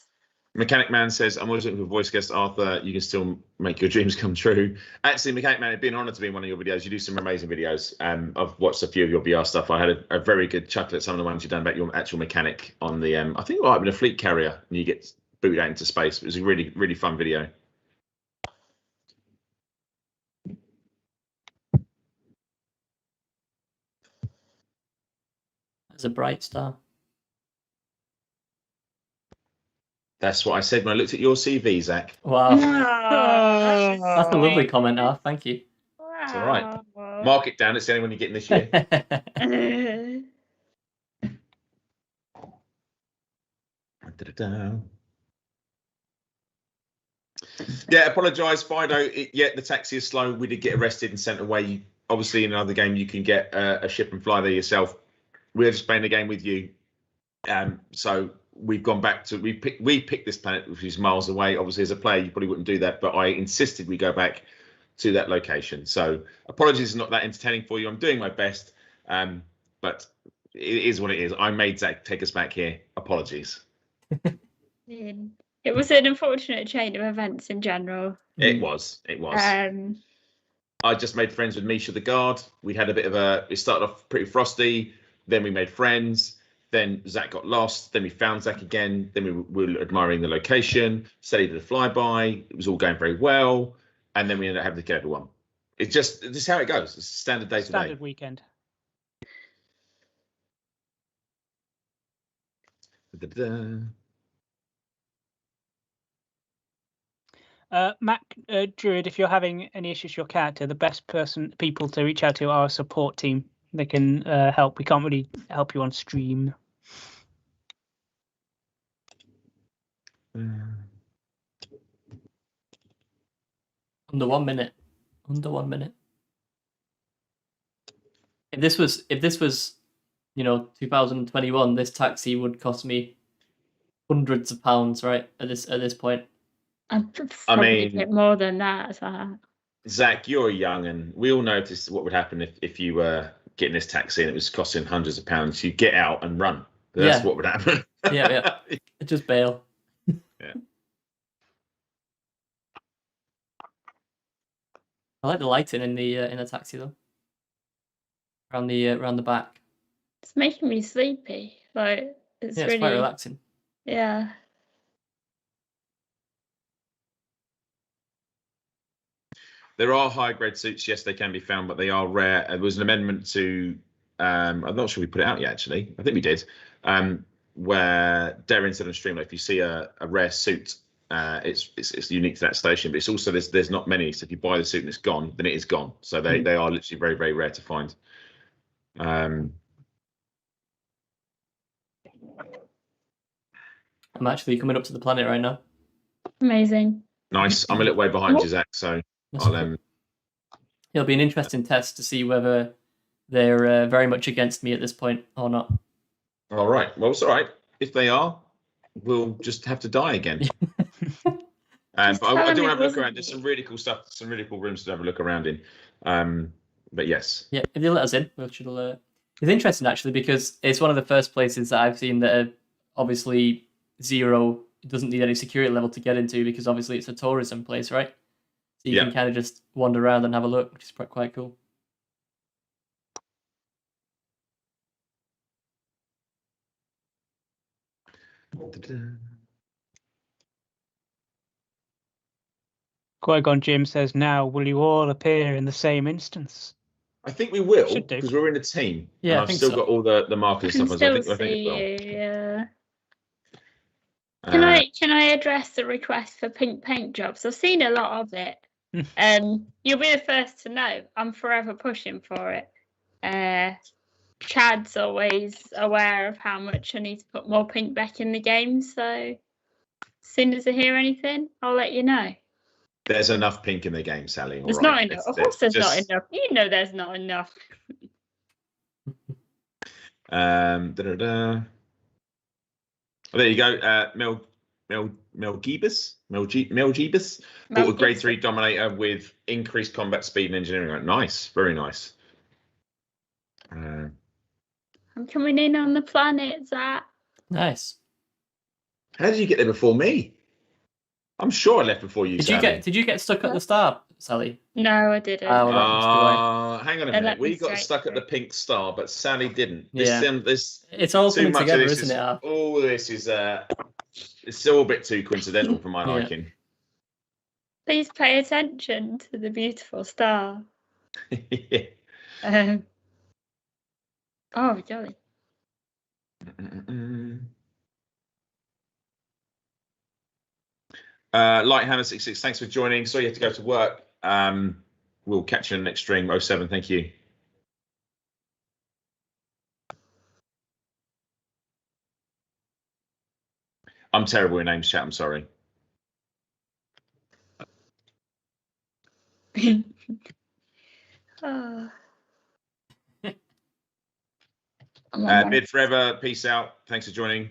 Mechanic Man says, I'm always looking for voice guest Arthur. You can still make your dreams come true. Actually, Mechanic Man, it'd be an honor to be in one of your videos. You do some amazing videos. I've watched a few of your VR stuff. I had a very good chuckle at some of the ones you've done about your actual mechanic on the, I think it might have been a fleet carrier, and you get booted out into space. It was a really, really fun video. As a bright star. That's what I said when I looked at your CV, Zach. Wow. Wow. That's a lovely comment, Arth. Thank you. It's all right. Mark it down. It's the only one you're getting this year. Yeah, apologise, Fido. Yeah, the taxi is slow. We did get arrested and sent away. Obviously, in another game, you can get a ship and fly there yourself. We're just playing the game with you. So we've gone back to we picked this planet, which is miles away. Obviously, as a player, you probably wouldn't do that, but I insisted we go back to that location. So apologies, it's not that entertaining for you. I'm doing my best, but it is what it is. I made Zach take us back here. Apologies. It was an unfortunate chain of events in general. It was. I just made friends with Misha the guard. We had a bit of it started off pretty frosty. Then we made friends. Then Zach got lost. Then we found Zach again. Then we were admiring the location. Sally did a flyby. It was all going very well. And then we ended up having to kill everyone. It's just how it goes. It's a standard day to day. Standard weekend. Mac Druid, if you're having any issues with your character, the best people to reach out to are a support team. They can help. We can't really help you on stream. Under 1 minute. Under 1 minute. If this was, 2021, this taxi would cost me hundreds of pounds, right? At this point. I mean, get more than that. Zach, you're young, and we all noticed what would happen if you were getting this taxi and it was costing hundreds of pounds. You get out and run. That's what would happen. yeah. Just bail. Yeah. I like the lighting in the taxi though. Around the back. It's making me sleepy. Like it's really quite relaxing. Yeah. There are high-grade suits. Yes, they can be found, but they are rare. There was an amendment to. I'm not sure we put it out yet. Actually, I think we did. Where Darren said on stream, like if you see a rare suit, it's unique to that station. But it's also there's not many. So if you buy the suit and it's gone, then it is gone. So they are literally very, very rare to find. I'm actually coming up to the planet right now. Amazing. Nice. I'm a little way behind you, Zach. So it'll be an interesting test to see whether they're very much against me at this point or not. All right. Well, it's all right. If they are, we'll just have to die again. But I do want to have a look around. There's some really cool stuff, some really cool rooms to have a look around in. But yes. Yeah, if they let us in, it's interesting actually because it's one of the first places that I've seen that are obviously zero. It doesn't need any security level to get into because obviously it's a tourism place, right? So you can kind of just wander around and have a look, which is quite cool. Qui-Gon Jim says, now, will you all appear in the same instance? I think we will, Should do. because we're in a team. Yeah, and I've still got all the markers and stuff. I I think it will. Yeah. Can I address the request for pink paint jobs? I've seen a lot of it. You'll be the first to know. I'm forever pushing for it. Chad's always aware of how much I need to put more pink back in the game, so as soon as I hear anything, I'll let you know. There's enough pink in the game, Sally. There's not enough. Of course there's not enough. You know there's not enough. Oh, there you go. Mel Jeebus bought a grade 3 Dominator with increased combat speed and engineering. Nice, very nice. I'm coming in on the planet, Zach. Nice. How did you get there before me? I'm sure I left before you. Did you get stuck at the star, Sally? No, I didn't. Hang on a minute. We got stuck at the pink star, but Sally didn't. It's all coming together, isn't it? All this is it's still a bit too coincidental for my liking. Please pay attention to the beautiful star. Oh, golly. Lighthammer66, thanks for joining. Sorry you have to go to work. We'll catch you in the next stream. 07, thank you. I'm terrible with names, chat. I'm sorry. Bid forever. Peace out. Thanks for joining.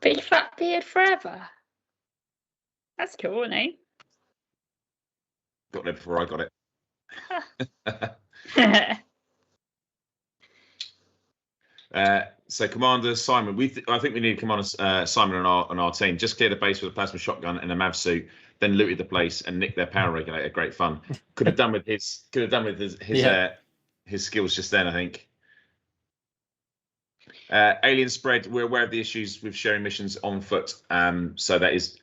Big fat beard forever. That's cool, isn't it? Got there before I got it. So Commander Simon, I think we need Commander Simon on our team. Just clear the base with a plasma shotgun and a MAV suit, then looted the place and nicked their power regulator. Great fun. Could have done with his skills just then, I think. Alien spread. We're aware of the issues with sharing missions on foot. So that is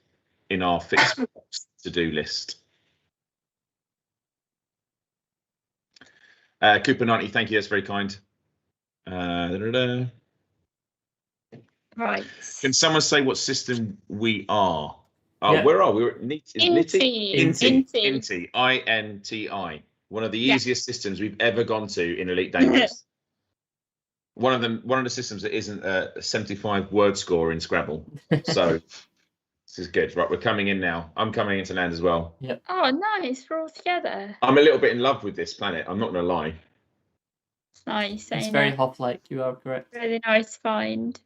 in our fixed to-do list. Cooper 90, thank you. That's very kind. Right. Can someone say what system we are? Oh, Yeah. where are we? We're at Inti. Inti. INTI. One of the easiest systems we've ever gone to in Elite Dangerous. One of the systems that isn't a 75 word score in Scrabble. So this is good. Right, we're coming in now. I'm coming into land as well. Yep. Oh, nice. We're all together. I'm a little bit in love with this planet. I'm not going to lie. It's nice. It's very Hoth-like. You are correct. Really nice find.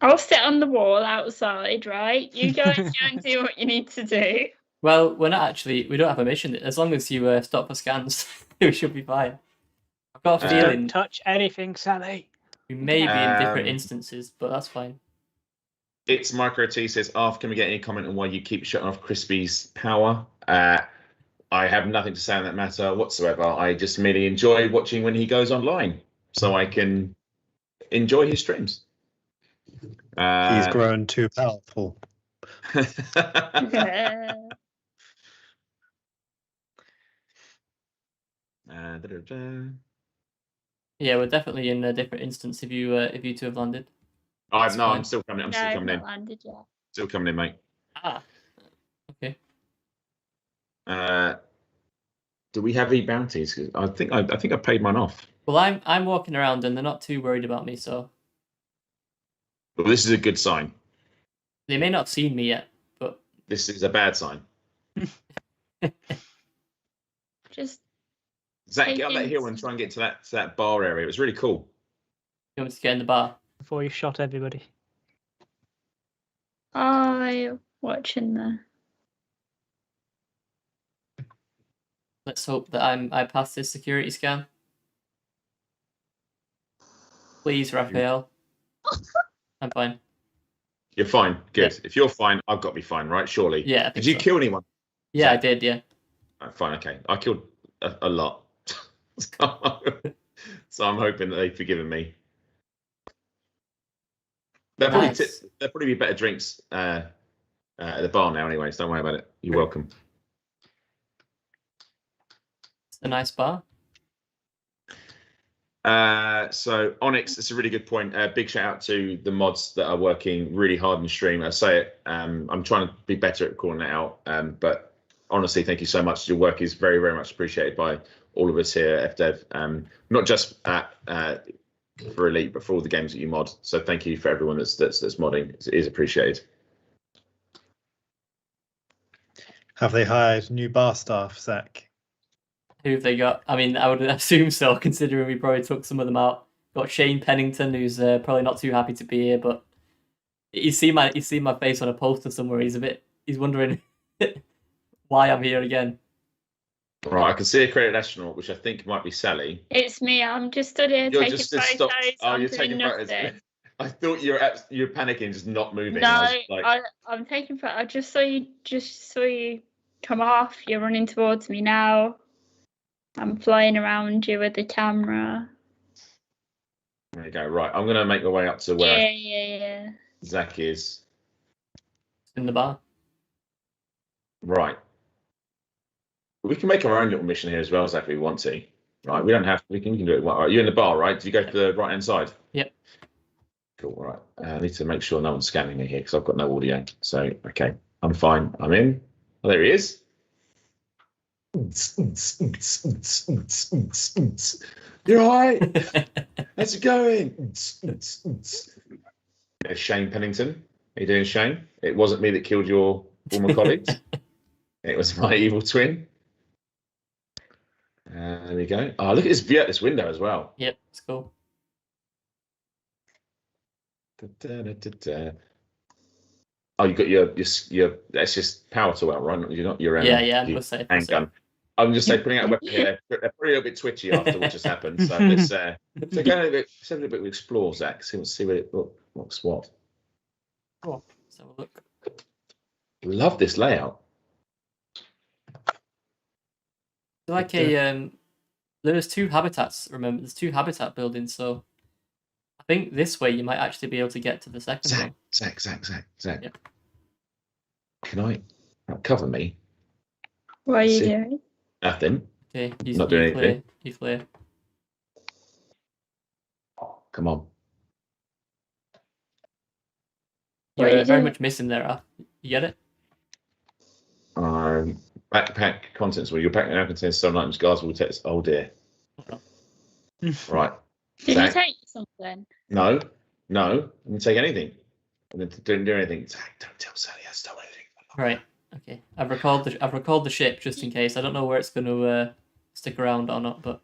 I'll sit on the wall outside, right? You guys go and do what you need to do. Well, we don't have a mission. As long as you stop for scans, we should be fine. I've got a feeling Don't touch anything, Sally. we may be in different instances, but that's fine. It's Micro T says, Arf, can we get any comment on why you keep shutting off Crispy's power? I have nothing to say on that matter whatsoever. I just merely enjoy watching when he goes online, so I can enjoy his streams. He's grown too powerful. Yeah, we're definitely in a different instance if you two have landed. I'm still coming. I'm still No, coming in. not landed yet. Still coming in, mate. Ah, okay. Do we have bounties? I think I paid mine off. Well, I'm walking around and they're not too worried about me, so Well, this is a good sign. they may not have seen me yet, but This is a bad sign. Just Zach, get up that hill and try and get to that bar area. It was really cool. you want me to get in the bar. Before you shot everybody. watching the. Let's hope that I pass this security scan. Please, Raphael. I'm fine. You're fine. Good. Yeah. If you're fine, I've got to be fine, right? Surely. Yeah. I think Did you so. kill anyone? Yeah, I did. Yeah. Oh, fine. Okay. I killed a lot. So I'm hoping that they've forgiven me. There'll probably, Nice. there'll probably be better drinks at the bar now anyway, so don't worry about it. You're welcome. It's a nice bar. So Onyx, it's a really good point. Big shout out to the mods that are working really hard in the stream. I say it, I'm trying to be better at calling it out, but honestly, thank you so much. Your work is very, very much appreciated by all of us here at FDev, not just for Elite, but for all the games that you mod. So thank you for everyone that's modding. It is appreciated. Have they hired new bar staff, Zach? Who have they got? I mean, I would assume so, considering we probably took some of them out. Got Shane Pennington, who's probably not too happy to be here, but he's seen my face on a poster somewhere. He's wondering why I'm here again. Right, I can see a credit astronaut, which I think might be Sally. It's me. I'm just stood here You're taking just photos. stopped. Oh, I'm you're doing taking photos. nothing. I thought you're panicking, just not moving. No, I was like, I'm taking photos. I just saw you come off. You're running towards me now. I'm flying around you with the camera. there you go. Right, I'm gonna make my way up to where Yeah. Zach is. In the bar. Right. We can make our own little mission here as well, Zach, if we want to. Right, we don't have. We can do it. Right, you're in the bar, right? Did you go to the right hand side? Yep. Cool. All right. I need to make sure no one's scanning me here because I've got no audio. So okay, I'm fine. I'm in. Oh, there he is. You're all right. How's it going? There's Shane Pennington. How you doing, Shane? It wasn't me that killed your former colleagues. It was my evil twin. There we go. Oh, look at this view out this window as well. Yep, it's cool. Oh, you got your that's just power tool out, right? You're not your Yeah, I'm your gonna say. handgun. I'm just saying, putting out a weapon here. They're probably a little bit twitchy after what just happened. So let's so go a little bit. We explore, Zach. See what's what. Cool. Let's have a look. Love this layout. Like there's 2 habitats. Remember, there's 2 habitat buildings. So I think this way you might actually be able to get to the second one. Zach. Yeah. Can I cover me? What are you doing? Nothing. Okay, Not doing anything. You clear. Oh, come on. What are You're you very doing? much missing there, Alf. You get it? Backpack contents. Well, your backpack contains some items. Guards will text. Oh dear. Right. Did Zach? you take something? No. I didn't take anything. I didn't do anything. Zach, don't tell Sally I stole anything. Right. Okay. I've recalled the ship just in case. I don't know where it's going to stick around or not, but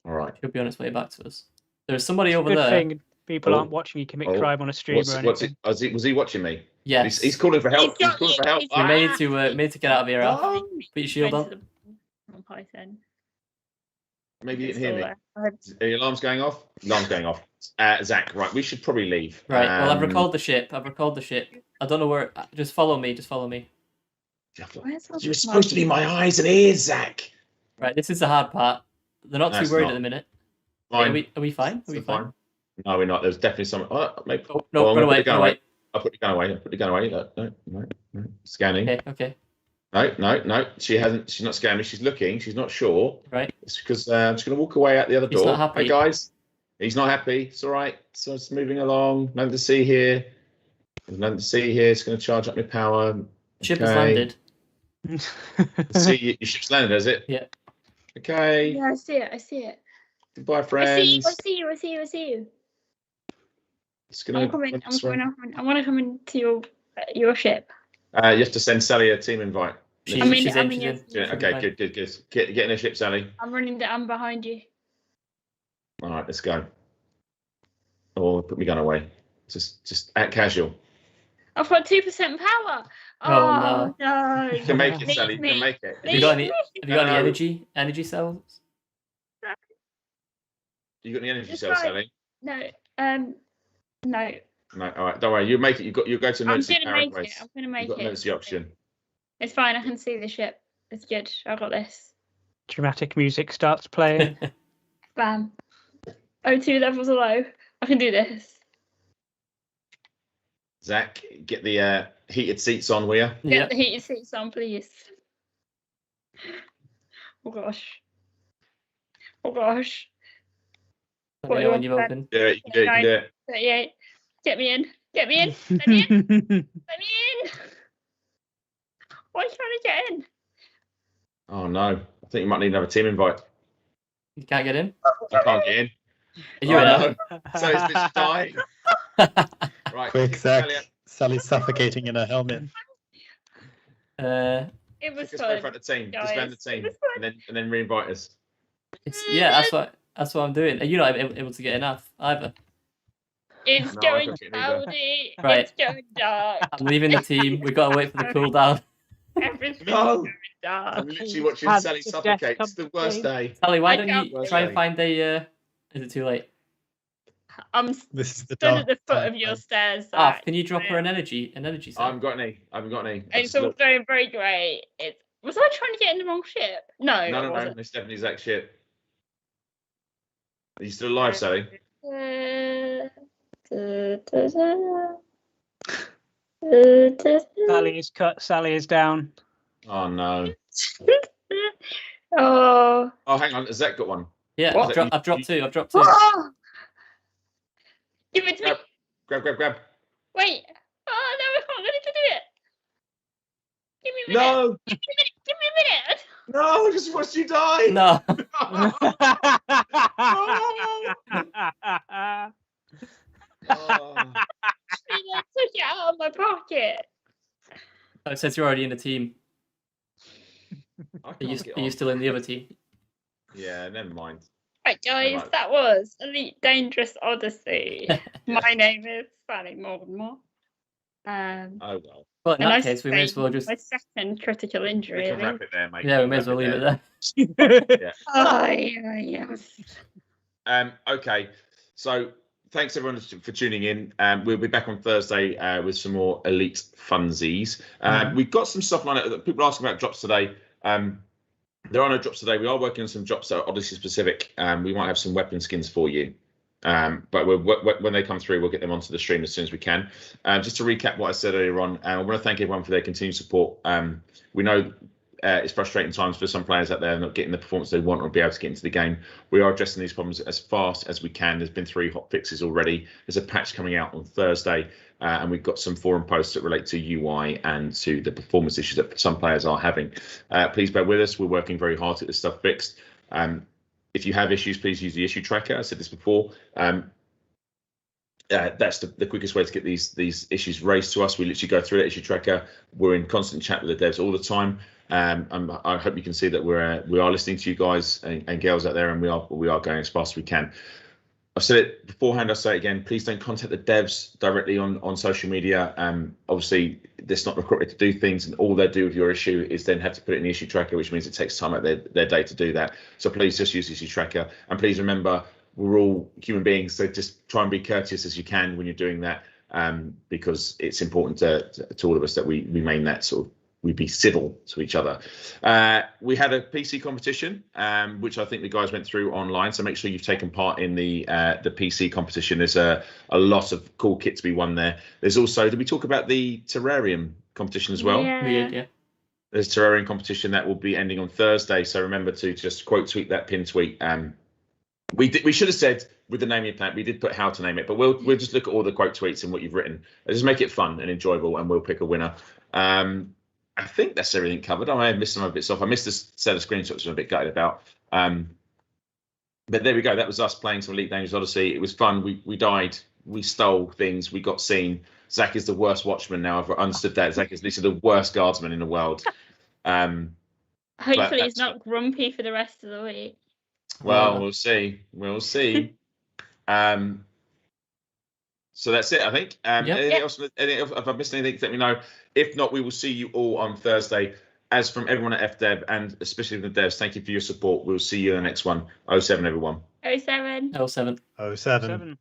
All right. it should be on its way back to us. There's somebody over Good there. thing people aren't watching you commit crime on a stream or anything. Was he watching me? Yes. He's calling for help. He's calling for help. We made to get out of here, Alf. No. Put your shield on. Maybe you didn't hear me. Are your alarms going off? Alarms going off. Zach, right, we should probably leave. Right. Well, I've recalled the ship. I don't know where. Just follow me. You're supposed to be my eyes and ears, Zach. Right. This is the hard part. They're not too worried at the minute. Fine. Are we fine? Are we fine? No, we're not. There's definitely some. Maybe. Oh, no, run away. I'll put the gun away. No. Scanning. Okay. No. She's not scanning me. She's looking. She's not sure. Right. It's because I'm just going to walk away out the other door. He's not happy. Hey, guys. He's not happy. It's all right. So it's moving along. Nothing to see here. It's going to charge up my power. Ship has landed. See, your ship's landed, has it? Yeah. Okay. Yeah, I see it. Goodbye, friends. I see you. It's gonna, I want to come into your ship. you have to send Sally a team invite. She's I'm in. Yeah, okay, good. Get in the ship, Sally. I'm behind you. All right, let's go. Oh, put my gun away. Just act casual. I've got 2% power. Oh, no. You can make it, Sally. You can make it. Have you got any energy cells? You got any energy Just cells, like- Sally? No. No. No. All right, don't worry. You make it. You go to I'm emergency gonna make pathways. it. I'm gonna make You've got it. emergency option. It's fine. I can see the ship. It's good. I got this. Dramatic music starts playing. Bam. O2 levels are low. I can do this. Zach, get the heated seats on, will you? Get the heated seats on, please. Oh gosh. Let me know when you've opened. Yeah, you can do it. 38. Get me in. Let me in. Why are you trying to get in? Oh no, I think you might need another team invite. You can't get in? You can't get in. Are you in? No. So it's bitch dying. Right. Quick, Zach. Sally's suffocating in her helmet. It was Just go in fun. front of the team. guys. Disband the team, and then re-invite us. That's what I'm doing. Are you not able to get in either? It's No, I going can't get in either. cloudy. Right. It's going dark. I'm leaving the team. We've got to wait for the cooldown. Everything's No. going dark. I'm literally watching Had Sally to suffocate. death It's the worst day. Sally, why I don't can't you believe try it. and find a? Is it too late? I'm This is the stood at dark the foot time. of your stairs. Ah, Zach. can you drop her an energy I cell? haven't got any. It's all going very great. Was I trying to get in the wrong ship? No, I No. wasn't. It's definitely Zach's ship. Are you still alive, Sally? Sally is cut. Sally is down. Oh no. Oh. Oh, hang on. Has Zach got one? Yeah, What? I've dropped two. Oh. Give it to me. Grab. Wait. Oh, no, I can't get it to do it. Give me a minute. No. Give me a minute. No, I just watched you die. No. Oh. I took it out of my pocket. It says you're already in the team. I Are can't get you on. still in the other team? Yeah, never mind. Right, guys, Right. that was Elite Dangerous Odyssey. My name is Sally Mortimer. Oh well. Well, in And that I case, we may as well just. my second critical We injury. can wrap it there, mate. Yeah, we may as well leave it there. Oh, yeah, yes. Okay, so thanks everyone for tuning in. We'll be back on Thursday with some more elite funsies. We've got some stuff on it. People are asking about drops today. There are no drops today. We are working on some drops that are Odyssey specific. We might have some weapon skins for you. But when they come through, we'll get them onto the stream as soon as we can. Just to recap what I said earlier on, I want to thank everyone for their continued support. We know it's frustrating times for some players out there not getting the performance they want or be able to get into the game. We are addressing these problems as fast as we can. There's been 3 hot fixes already. There's a patch coming out on Thursday, and we've got some forum posts that relate to UI and to the performance issues that some players are having. Please bear with us. We're working very hard to get this stuff fixed. If you have issues, please use the issue tracker. I said this before. That's the quickest way to get these issues raised to us. We literally go through that issue tracker. We're in constant chat with the devs all the time. I hope you can see that we are listening to you guys and girls out there, and we are going as fast as we can. I've said it beforehand, I'll say it again. Please don't contact the devs directly on social media. Obviously, they're not required to do things, and all they do with your issue is then have to put it in the issue tracker, which means it takes time out of their day to do that. So please just use the issue tracker, and please remember we're all human beings, so just try and be courteous as you can when you're doing that, because it's important to all of us that we remain that sort of. We be civil to each other. We had a PC competition, which I think the guys went through online. So make sure you've taken part in the PC competition. There's a lot of cool kit to be won there. There's also, did we talk about the terrarium competition as well? Yeah. We did, yeah. There's terrarium competition that will be ending on Thursday. So remember to just quote tweet that pin tweet. We should have said with the name of your plant. We did put how to name it, but we'll just look at all the quote tweets and what you've written. Just make it fun and enjoyable, and we'll pick a winner. I think that's everything covered. I may have missed some of bits off. I missed this set of screenshots I'm a bit gutted about. But there we go. That was us playing some Elite Dangerous Odyssey. It was fun. We died. We stole things. We got seen. Zach is the worst watchman now. I've understood that. Zach is literally the worst guardsman in the world. Hopefully he's not grumpy for the rest of the week. Well, we'll see. We'll see. So that's it, I think. Anything else? If I've missed anything, let me know. If not, we will see you all on Thursday. As from everyone at FDev, and especially the devs, thank you for your support. We'll see you in the next one. 07, everyone. 07. 07. 07.